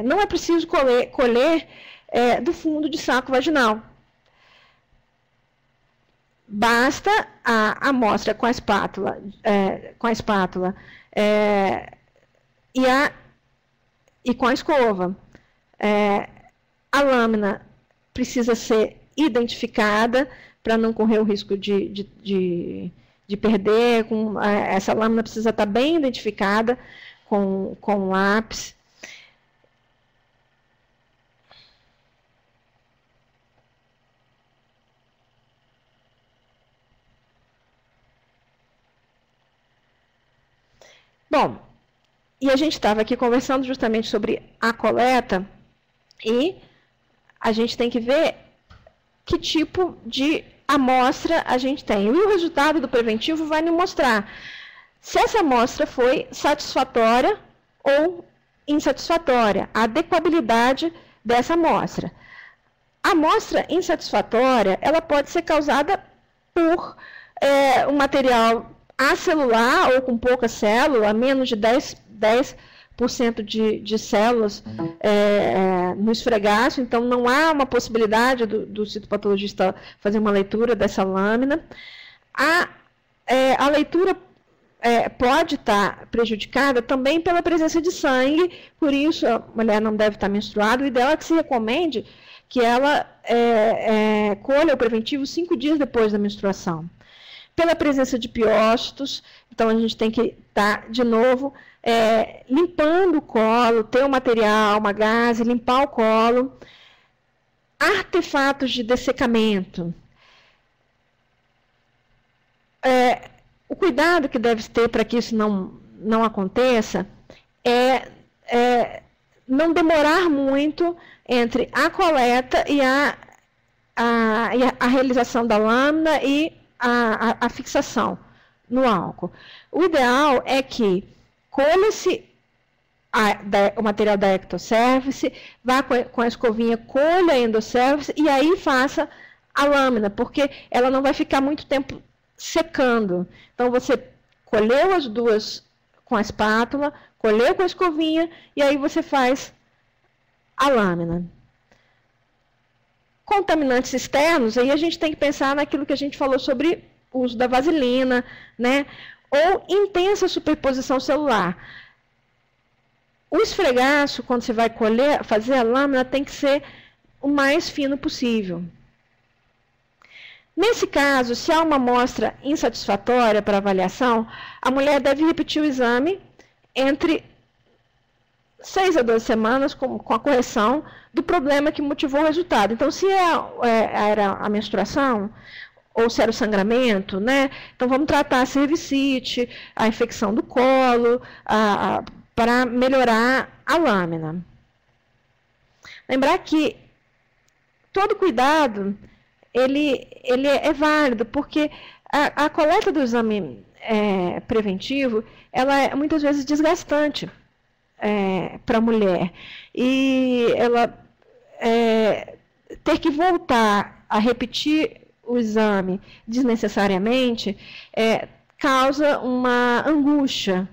Speaker 2: não é preciso colher do fundo de saco vaginal. Basta a amostra com a espátula, e com a escova. A lâmina precisa ser identificada para não correr o risco de perder. Essa lâmina precisa estar bem identificada com lápis. Bom, e a gente estava aqui conversando justamente sobre a coleta e a gente tem que ver que tipo de amostra a gente tem. E o resultado do preventivo vai nos mostrar se essa amostra foi satisfatória ou insatisfatória, a adequabilidade dessa amostra. A amostra insatisfatória, ela pode ser causada por um material acelular ou com pouca célula, menos de 10% de células no esfregaço, então não há uma possibilidade do citopatologista fazer uma leitura dessa lâmina. A leitura pode estar prejudicada também pela presença de sangue, por isso a mulher não deve estar menstruada. O ideal é que se recomende que ela colha o preventivo 5 dias depois da menstruação. Pela presença de piócitos, então a gente tem que estar, de novo, limpando o colo, ter um material, uma gaze, limpar o colo. Artefatos de dessecamento. O cuidado que deve ter para que isso não aconteça é não demorar muito entre a coleta e a realização da lâmina e a fixação no álcool. O ideal é que colha-se o material da ectoservice, vá com a escovinha, colha a endoservice e aí faça a lâmina, porque ela não vai ficar muito tempo secando. Então, você colheu as duas com a espátula, colheu com a escovinha e aí você faz a lâmina. Contaminantes externos, aí a gente tem que pensar naquilo que a gente falou sobre o uso da vaselina, né? Ou intensa superposição celular. O esfregaço, quando você vai fazer a lâmina, tem que ser o mais fino possível. Nesse caso, se há uma amostra insatisfatória para avaliação, a mulher deve repetir o exame entre 6 a 12 semanas com a correção do problema que motivou o resultado. Então, se era a menstruação, ou se era o sangramento, né? Então, vamos tratar a cervicite, a infecção do colo, para melhorar a lâmina. Lembrar que todo cuidado ele é válido, porque a coleta do exame preventivo ela é muitas vezes desgastante para a mulher. E ela ter que voltar a repetir o exame desnecessariamente causa uma angústia.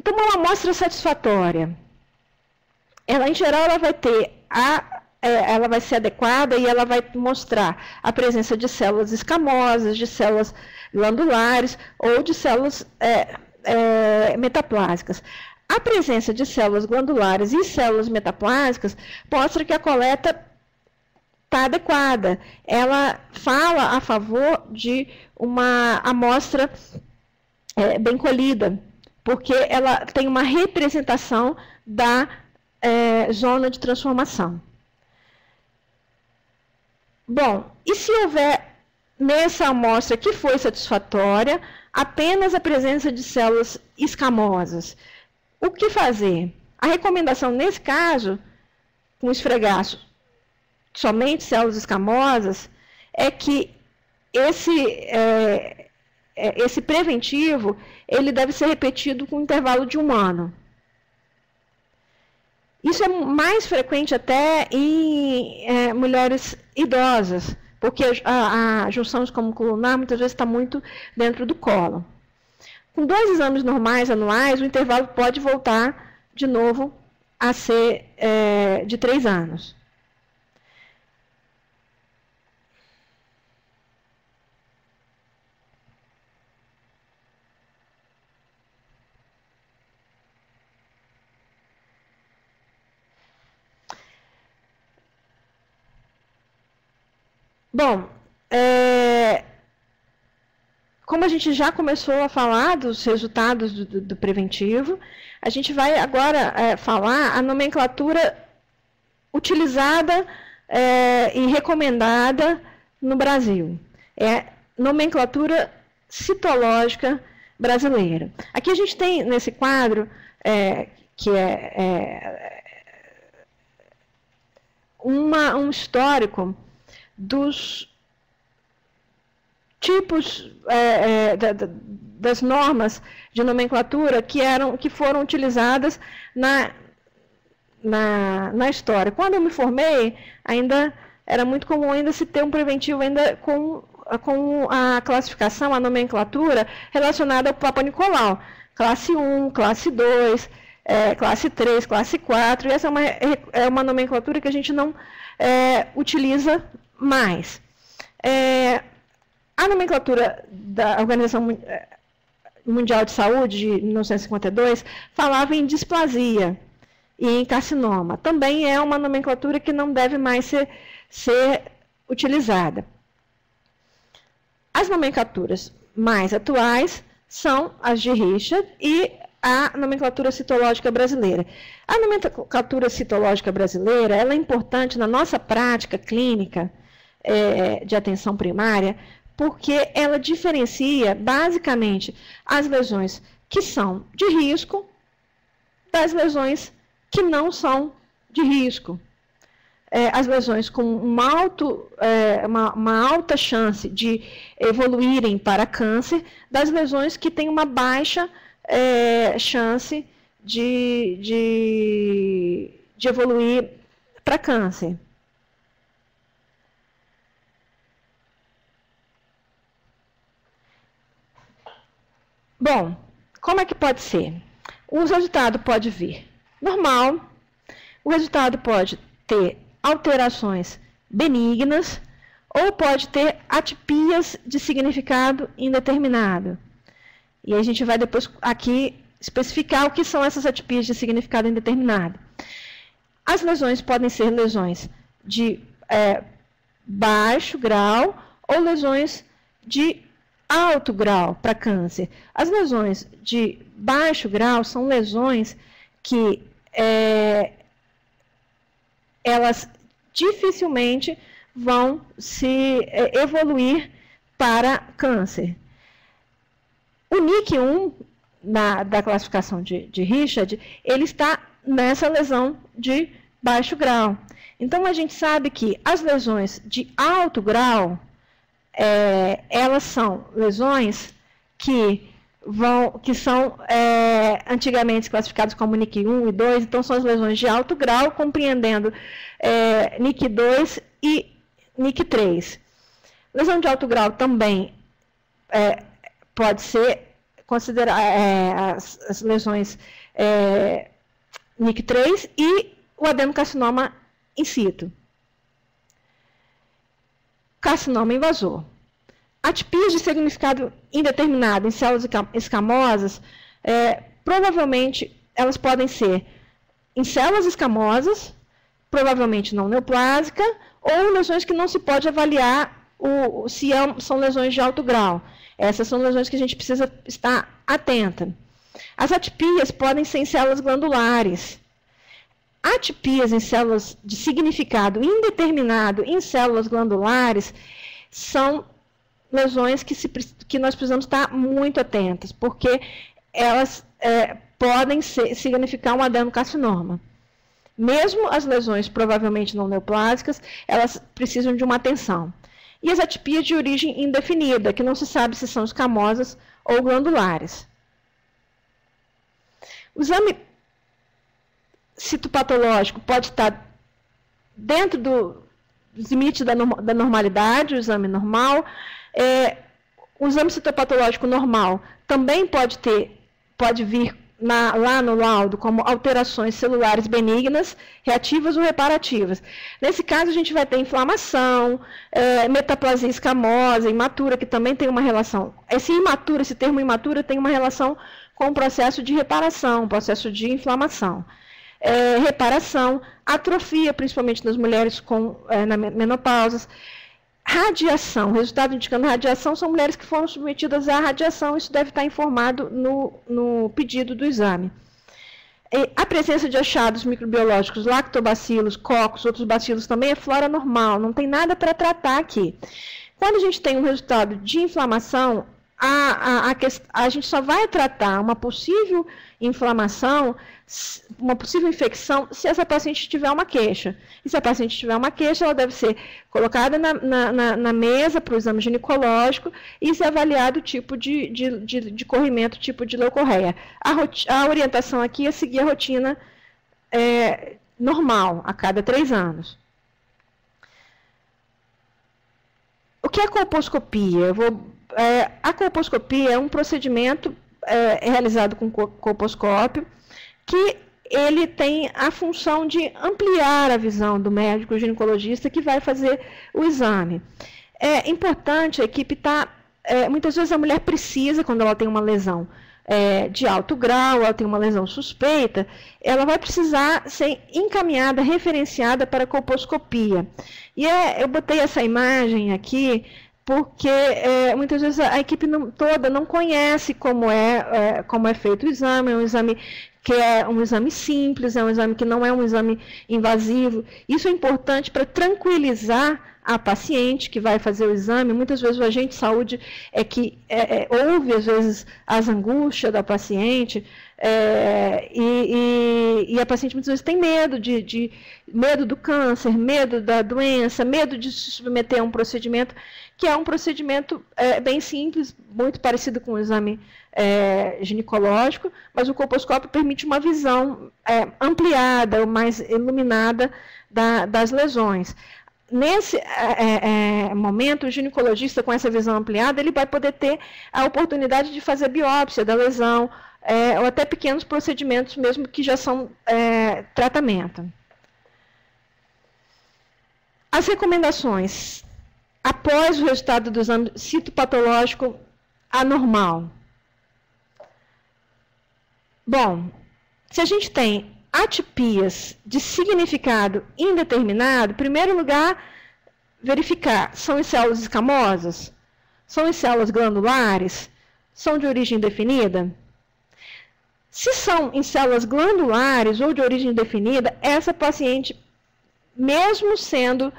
Speaker 2: Então, uma amostra satisfatória, ela, em geral, ela vai ter ela vai ser adequada e ela vai mostrar a presença de células escamosas, de células glandulares ou de células metaplásicas. A presença de células glandulares e células metaplásicas mostra que a coleta está adequada. Ela fala a favor de uma amostra bem colhida, porque ela tem uma representação da zona de transformação. Bom, e se houver nessa amostra que foi satisfatória apenas a presença de células escamosas, o que fazer? A recomendação nesse caso, com esfregaço, somente células escamosas, é que esse preventivo ele deve ser repetido com um intervalo de 1 ano. Isso é mais frequente até em mulheres idosas, porque a junção escamocolunar muitas vezes está muito dentro do colo. Com 2 exames normais anuais, o intervalo pode voltar de novo a ser de 3 anos. Bom, como a gente já começou a falar dos resultados do preventivo, a gente vai agora falar a nomenclatura utilizada e recomendada no Brasil. É nomenclatura citológica brasileira. Aqui a gente tem nesse quadro, que um histórico dos tipos das normas de nomenclatura que foram utilizadas na história. Quando eu me formei, ainda era muito comum ainda se ter um preventivo ainda com a classificação, a nomenclatura relacionada ao Papa Nicolau. Classe 1, classe 2, classe 3, classe 4. E essa é uma nomenclatura que a gente não utiliza mais. A nomenclatura da Organização Mundial de Saúde, de 1952, falava em displasia e em carcinoma. Também é uma nomenclatura que não deve mais ser utilizada. As nomenclaturas mais atuais são as de Richard e a nomenclatura citológica brasileira. A nomenclatura citológica brasileira ela é importante na nossa prática clínica de atenção primária, porque ela diferencia, basicamente, as lesões que são de risco das lesões que não são de risco. As lesões com uma alta chance de evoluírem para câncer, das lesões que têm uma baixa chance de evoluir para câncer. Bom, como é que pode ser? O resultado pode vir normal, o resultado pode ter alterações benignas ou pode ter atipias de significado indeterminado. E a gente vai depois aqui especificar o que são essas atipias de significado indeterminado. As lesões podem ser lesões de baixo grau ou lesões de alto grau para câncer. As lesões de baixo grau são lesões que elas dificilmente vão se evoluir para câncer. O NIC1, da classificação de Richard, ele está nessa lesão de baixo grau. Então, a gente sabe que as lesões de alto grau, elas são lesões que são antigamente classificadas como NIC1 e 2, então são as lesões de alto grau, compreendendo NIC2 e NIC3. Lesão de alto grau também pode ser considerar as lesões NIC3 e o adenocarcinoma in situ. Carcinoma invasor. Atipias de significado indeterminado em células escamosas, provavelmente elas podem ser em células escamosas, provavelmente não neoplásica, ou lesões que não se pode avaliar se são lesões de alto grau. Essas são lesões que a gente precisa estar atenta. As atipias podem ser em células glandulares. Atipias em células de significado indeterminado em células glandulares são lesões que nós precisamos estar muito atentos, porque elas podem significar um adenocarcinoma. Mesmo as lesões provavelmente não neoplásicas, elas precisam de uma atenção. E as atipias de origem indefinida, que não se sabe se são escamosas ou glandulares. O exame citopatológico pode estar dentro dos limites da normalidade, o exame normal. O exame citopatológico normal também pode vir lá no laudo como alterações celulares benignas, reativas ou reparativas. Nesse caso, a gente vai ter inflamação, metaplasia escamosa, imatura, que também tem uma relação. Esse termo imatura tem uma relação com o processo de reparação, processo de inflamação. Reparação, atrofia, principalmente nas mulheres na menopausa. Radiação, resultado indicando radiação, são mulheres que foram submetidas à radiação, isso deve estar informado no pedido do exame. A presença de achados microbiológicos, lactobacilos, cocos, outros bacilos também é flora normal, não tem nada para tratar aqui. Quando a gente tem um resultado de inflamação, a gente só vai tratar uma possível inflamação, uma possível infecção, se essa paciente tiver uma queixa. E se a paciente tiver uma queixa, ela deve ser colocada na mesa para o exame ginecológico e ser avaliado o tipo de corrimento, tipo de leucorreia. A orientação aqui é seguir a rotina normal, a cada 3 anos. O que é colposcopia? A colposcopia é um procedimento realizado com colposcópio que ele tem a função de ampliar a visão do médico ginecologista que vai fazer o exame. É importante a equipe estar... muitas vezes a mulher precisa, quando ela tem uma lesão de alto grau, ela tem uma lesão suspeita, ela vai precisar ser encaminhada, referenciada para a colposcopia. E eu botei essa imagem aqui porque muitas vezes a equipe toda não conhece como é feito o exame. É um exame que é um exame simples, é um exame que não é um exame invasivo. Isso é importante para tranquilizar a paciente que vai fazer o exame. Muitas vezes o agente de saúde ouve, às vezes, as angústias da paciente, e a paciente muitas vezes tem medo, medo do câncer, medo da doença, medo de se submeter a um procedimento, que é um procedimento bem simples, muito parecido com o exame ginecológico, mas o colposcópio permite uma visão ampliada, mais iluminada das lesões. Nesse momento, o ginecologista, com essa visão ampliada, ele vai poder ter a oportunidade de fazer biópsia da lesão, ou até pequenos procedimentos mesmo que já são tratamento. As recomendações após o resultado do exame citopatológico anormal. Bom, se a gente tem atipias de significado indeterminado, em primeiro lugar, verificar, são em células escamosas? São em células glandulares? São de origem indefinida? Se são em células glandulares ou de origem indefinida, essa paciente, mesmo sendo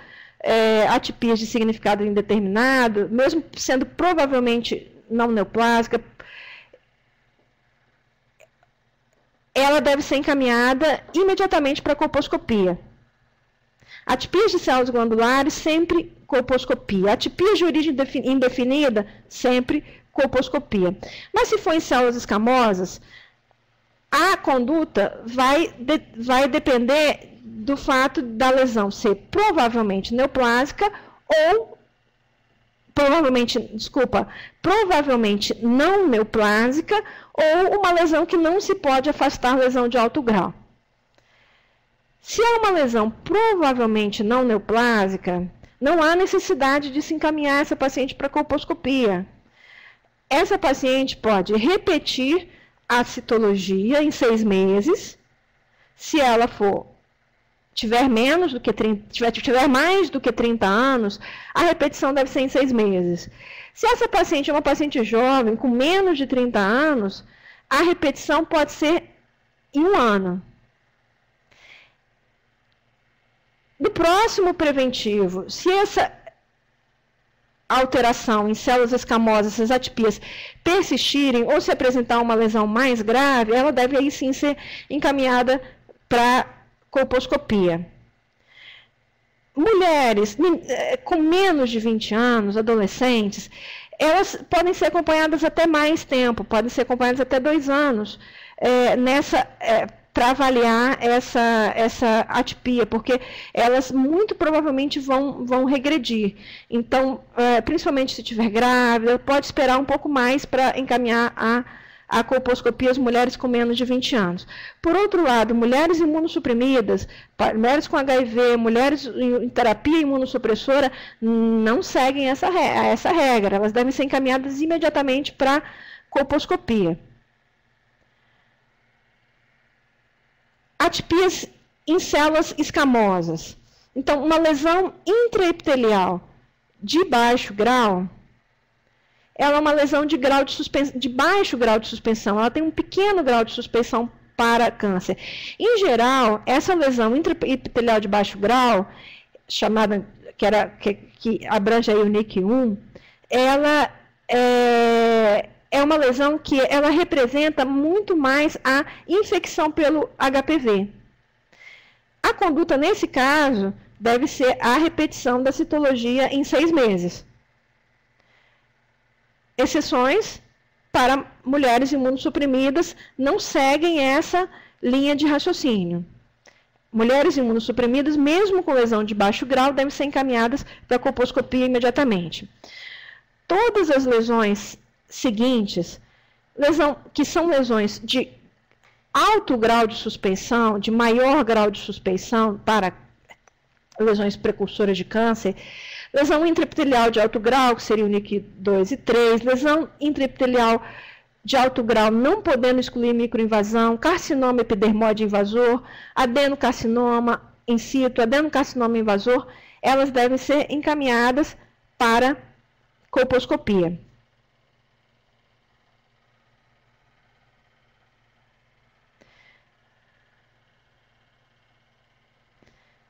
Speaker 2: atipias de significado indeterminado, mesmo sendo provavelmente não neoplásica, ela deve ser encaminhada imediatamente para a colposcopia. Atipias de células glandulares, sempre colposcopia. Atipias de origem indefinida, sempre colposcopia. Mas se for em células escamosas, a conduta vai depender do fato da lesão ser provavelmente neoplásica ou provavelmente não neoplásica, ou uma lesão que não se pode afastar, lesão de alto grau. Se é uma lesão provavelmente não neoplásica, não há necessidade de se encaminhar essa paciente para colposcopia. Essa paciente pode repetir a citologia em 6 meses, se ela tiver mais do que 30 anos, a repetição deve ser em 6 meses. Se essa paciente é uma paciente jovem, com menos de 30 anos, a repetição pode ser em 1 ano. No próximo preventivo, se essa alteração em células escamosas, essas atipias, persistirem ou se apresentar uma lesão mais grave, ela deve aí sim ser encaminhada para colposcopia. Mulheres com menos de 20 anos, adolescentes, elas podem ser acompanhadas até mais tempo, podem ser acompanhadas até 2 anos para avaliar essa atipia, porque elas muito provavelmente vão regredir. Então, principalmente se estiver grávida, pode esperar um pouco mais para encaminhar a colposcopia as mulheres com menos de 20 anos. Por outro lado, mulheres imunossuprimidas, mulheres com HIV, mulheres em terapia imunossupressora, não seguem essa regra. Elas devem ser encaminhadas imediatamente para colposcopia. Atipias em células escamosas. Então, uma lesão intraepitelial de baixo grau, ela é uma lesão de baixo grau de suspensão. Ela tem um pequeno grau de suspensão para câncer. Em geral, essa lesão intraepitelial de baixo grau, chamada, que abrange aí o NIC1, ela é uma lesão que ela representa muito mais a infecção pelo HPV. A conduta, nesse caso, deve ser a repetição da citologia em 6 meses. Exceções para mulheres imunossuprimidas não seguem essa linha de raciocínio. Mulheres imunossuprimidas, mesmo com lesão de baixo grau, devem ser encaminhadas para a colposcopia imediatamente. Todas as lesões seguintes, que são lesões de alto grau de suspeição, de maior grau de suspeição para lesões precursoras de câncer, lesão intraepitelial de alto grau, que seria o NIC 2 e 3, lesão intraepitelial de alto grau, não podendo excluir microinvasão, carcinoma epidermoide invasor, adenocarcinoma in situ, adenocarcinoma invasor, elas devem ser encaminhadas para colposcopia.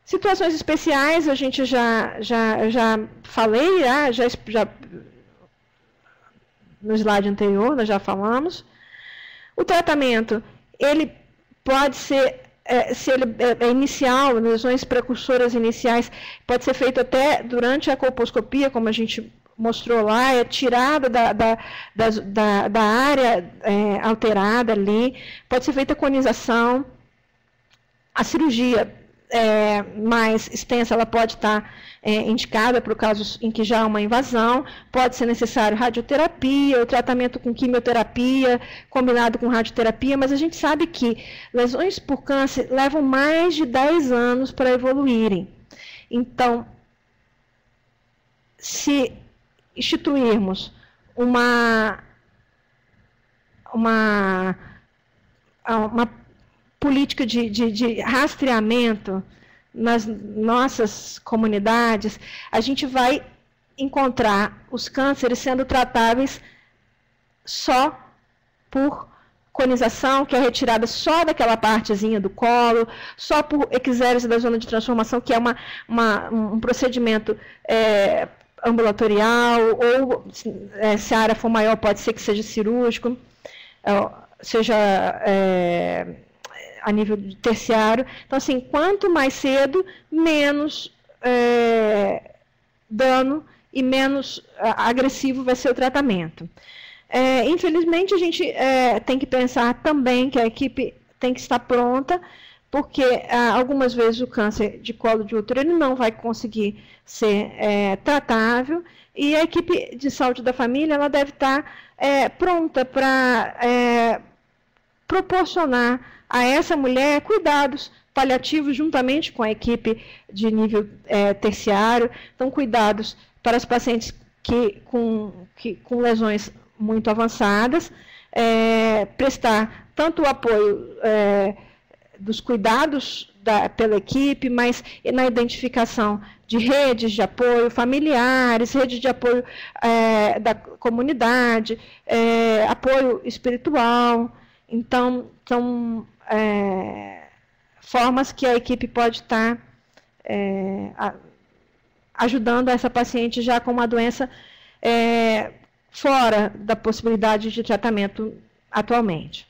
Speaker 2: Situações especiais, a gente já falei, já no slide anterior, nós já falamos. O tratamento, ele pode ser, se ele é inicial, lesões precursoras iniciais, pode ser feito até durante a colposcopia, como a gente mostrou lá, é tirada da área alterada ali, pode ser feita conização. A cirurgia mais extensa, ela pode estar indicada para casos em que já há uma invasão, pode ser necessário radioterapia, ou tratamento com quimioterapia, combinado com radioterapia, mas a gente sabe que lesões por câncer levam mais de 10 anos para evoluírem. Então, se instituirmos uma política de rastreamento nas nossas comunidades, a gente vai encontrar os cânceres sendo tratáveis só por conização, que é retirada só daquela partezinha do colo, só por exérese da zona de transformação, que é um procedimento ambulatorial, ou se a área for maior, pode ser que seja cirúrgico, seja a nível terciário. Então, assim, quanto mais cedo, menos dano e menos agressivo vai ser o tratamento. Infelizmente, a gente tem que pensar também que a equipe tem que estar pronta, porque algumas vezes o câncer de colo de útero ele não vai conseguir ser tratável, e a equipe de saúde da família ela deve estar pronta para proporcionar a essa mulher cuidados paliativos juntamente com a equipe de nível terciário. Então, cuidados para os pacientes com lesões muito avançadas, prestar tanto o apoio dos cuidados pela equipe, mas na identificação de redes de apoio familiares, redes de apoio da comunidade, apoio espiritual. Então, são formas que a equipe pode estar ajudando essa paciente já com uma doença fora da possibilidade de tratamento atualmente.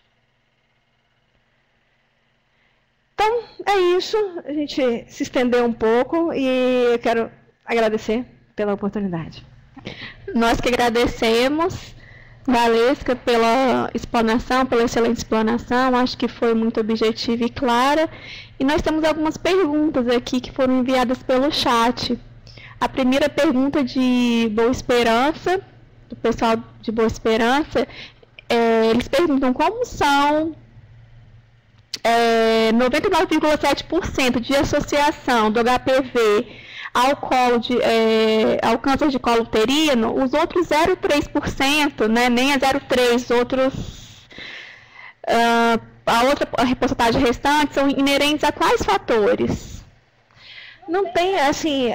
Speaker 2: Então, é isso. A gente se estendeu um pouco e eu quero agradecer pela oportunidade.
Speaker 1: Nós que agradecemos, Valesca, pela explanação, pela excelente explanação. Acho que foi muito objetiva e clara. E nós temos algumas perguntas aqui que foram enviadas pelo chat. A primeira pergunta de Boa Esperança, do pessoal de Boa Esperança, eles perguntam como são 99,7% de associação do HPV ao câncer de colo uterino, os outros 0,3%, né, nem a 0,3%, outros, a outra porcentagem restante são inerentes a quais fatores?
Speaker 2: Não tem, assim,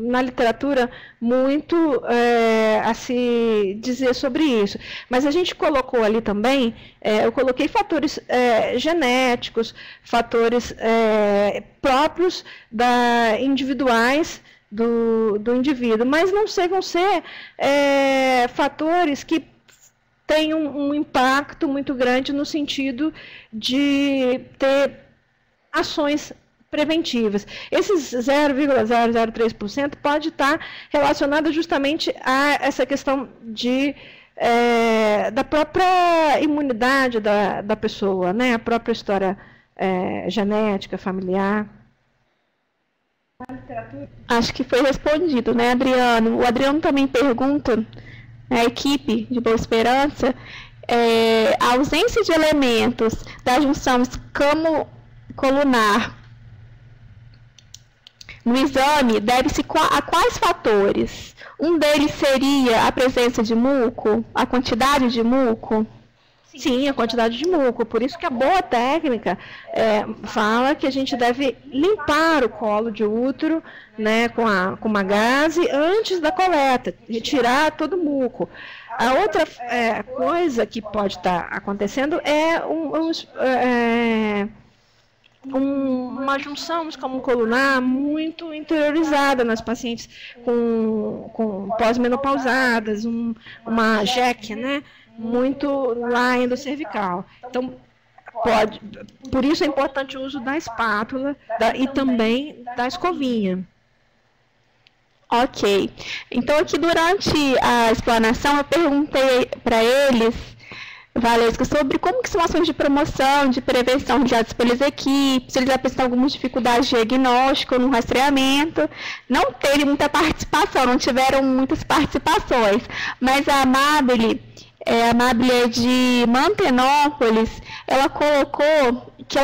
Speaker 2: na literatura muito a se dizer sobre isso. Mas a gente colocou ali também, eu coloquei fatores genéticos, fatores próprios individuais do indivíduo, mas não chegam a ser fatores que têm um impacto muito grande no sentido de ter ações preventivas. Esses 0,003% pode estar relacionado justamente a essa questão da própria imunidade da pessoa, né? A própria história genética, familiar.
Speaker 1: Acho que foi respondido, né, Adriano? O Adriano também pergunta, a equipe de Boa Esperança, a ausência de elementos da junção escamo-colunar no exame deve-se a quais fatores? Um deles seria a presença de muco, a quantidade de muco?
Speaker 2: Sim, a quantidade de muco. Por isso que a boa técnica fala que a gente deve limpar o colo de útero, né, com uma gaze antes da coleta, retirar todo o muco. A outra coisa que pode estar acontecendo é uma junção musculoescapulanar muito interiorizada nas pacientes com pós-menopausadas, uma JEC, né, muito lá endocervical. Então, por isso é importante o uso da espátula e também da escovinha.
Speaker 1: Ok. Então, aqui durante a explanação, eu perguntei para eles, Valesca, sobre como que são ações de promoção, de prevenção realizadas pelas equipes, se eles apresentam alguma dificuldade de diagnóstico no rastreamento. Não teve muita participação, não tiveram muitas participações, mas a Amabile é de Mantenópolis, ela colocou que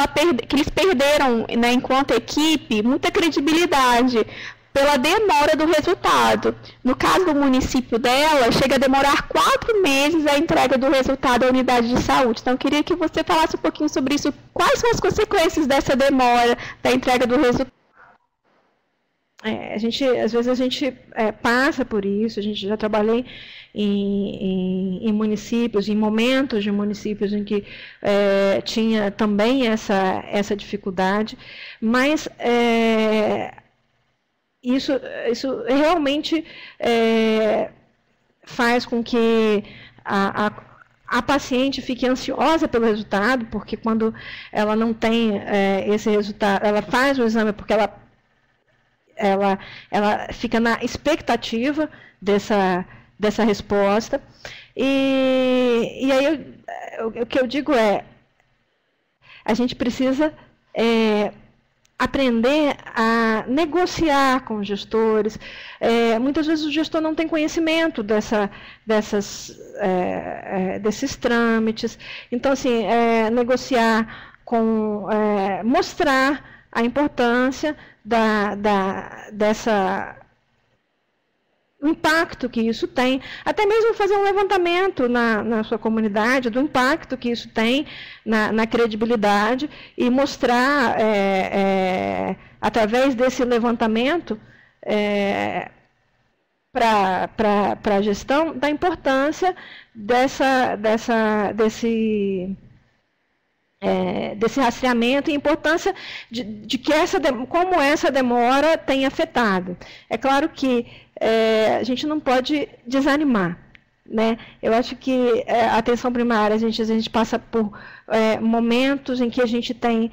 Speaker 1: eles perderam, né, enquanto equipe, muita credibilidade pela demora do resultado. No caso do município dela, chega a demorar 4 meses a entrega do resultado à unidade de saúde. Então, eu queria que você falasse um pouquinho sobre isso. Quais são as consequências dessa demora da entrega do resultado?
Speaker 2: Às vezes a gente passa por isso. A gente já trabalhei em municípios, em momentos de municípios em que tinha também essa dificuldade, mas isso realmente faz com que a paciente fique ansiosa pelo resultado, porque quando ela não tem esse resultado, ela faz o exame porque ela fica na expectativa dessa resposta. E aí o que eu digo a gente precisa aprender a negociar com os gestores. Muitas vezes o gestor não tem conhecimento desses trâmites. Então, assim, negociar mostrar a importância o impacto que isso tem, até mesmo fazer um levantamento na sua comunidade do impacto que isso tem na credibilidade e mostrar, através desse levantamento, para a gestão, da importância desse rastreamento e importância de que como essa demora tem afetado. É claro que a gente não pode desanimar, né? Eu acho que a atenção primária, a gente passa por momentos em que a gente tem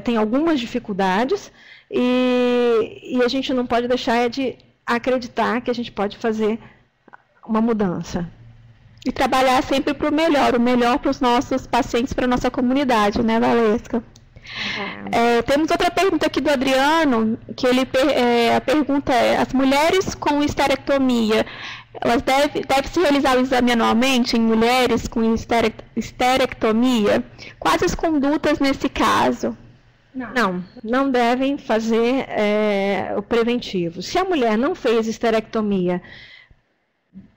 Speaker 2: tem algumas dificuldades e a gente não pode deixar de acreditar que a gente pode fazer uma mudança.
Speaker 1: E trabalhar sempre para o melhor para os nossos pacientes, para a nossa comunidade, né, Valesca? Temos outra pergunta aqui do Adriano, que a pergunta as mulheres com esterectomia, elas devem se realizar o exame anualmente em mulheres com esterectomia? Quais as condutas nesse caso?
Speaker 2: Não devem fazer o preventivo. Se a mulher não fez esterectomia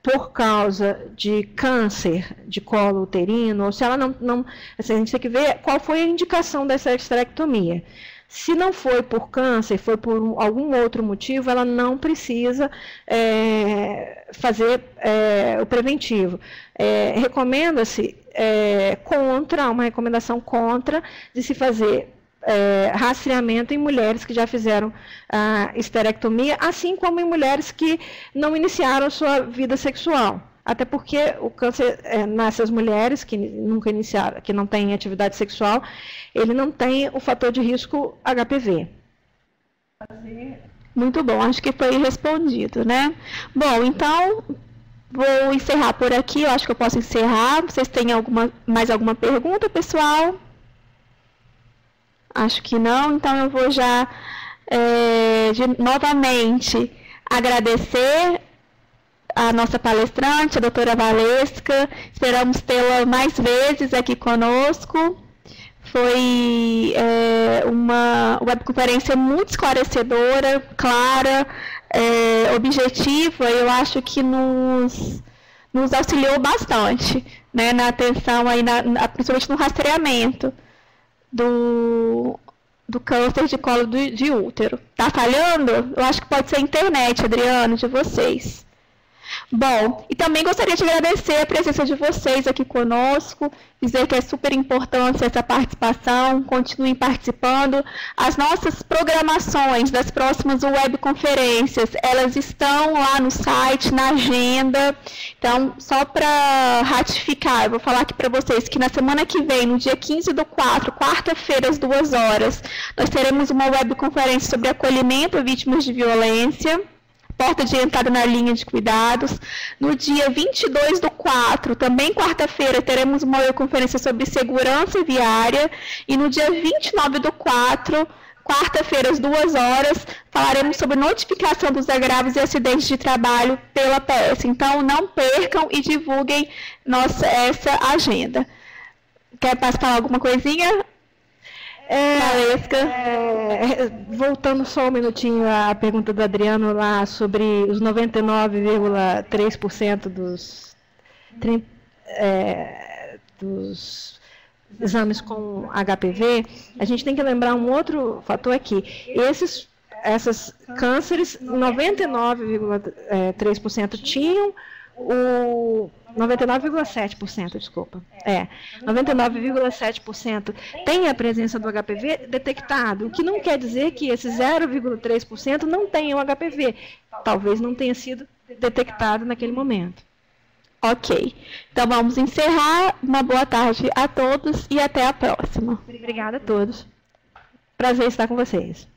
Speaker 2: por causa de câncer de colo uterino, ou se ela não assim, a gente tem que ver qual foi a indicação dessa esterectomia. Se não foi por câncer, foi por algum outro motivo, ela não precisa fazer o preventivo. Recomenda-se uma recomendação contra de se fazer rastreamento em mulheres que já fizeram a esterectomia, assim como em mulheres que não iniciaram a sua vida sexual. Até porque o câncer nessas mulheres que nunca iniciaram, que não têm atividade sexual, ele não tem o fator de risco HPV.
Speaker 1: Muito bom, acho que foi respondido, né? Bom, então vou encerrar por aqui, eu acho que eu posso encerrar. Vocês têm mais alguma pergunta, pessoal? Acho que não, então eu vou já novamente agradecer a nossa palestrante, a doutora Valesca. Esperamos tê-la mais vezes aqui conosco. Foi uma webconferência muito esclarecedora, clara, objetiva. Eu acho que nos auxiliou bastante, né, na atenção, aí principalmente no rastreamento do câncer de colo de útero. Tá falhando? Eu acho que pode ser a internet, Adriano, de vocês. Bom, e também gostaria de agradecer a presença de vocês aqui conosco, dizer que é super importante essa participação, continuem participando. As nossas programações das próximas webconferências, elas estão lá no site, na agenda. Então, só para ratificar, eu vou falar aqui para vocês que na semana que vem, no dia 15/4, quarta-feira, às 2 horas, nós teremos uma webconferência sobre acolhimento a vítimas de violência, porta de entrada na linha de cuidados. No dia 22/4, também quarta-feira, teremos uma conferência sobre segurança viária. E no dia 29/4, quarta-feira, às 2 horas, falaremos sobre notificação dos agravos e acidentes de trabalho pela PS. Então, não percam e divulguem essa agenda. Quer falar alguma coisinha?
Speaker 2: Voltando só um minutinho à pergunta do Adriano lá sobre os 99,3% dos exames com HPV, a gente tem que lembrar um outro fator aqui. Essas cânceres, 99,3% tinham o 99,7%, desculpa. 99,7% tem a presença do HPV detectado, o que não quer dizer que esses 0,3% não tenham HPV. Talvez não tenha sido detectado naquele momento.
Speaker 1: Ok. Então vamos encerrar. Uma boa tarde a todos e até a próxima.
Speaker 2: Obrigada a todos. Prazer estar com vocês.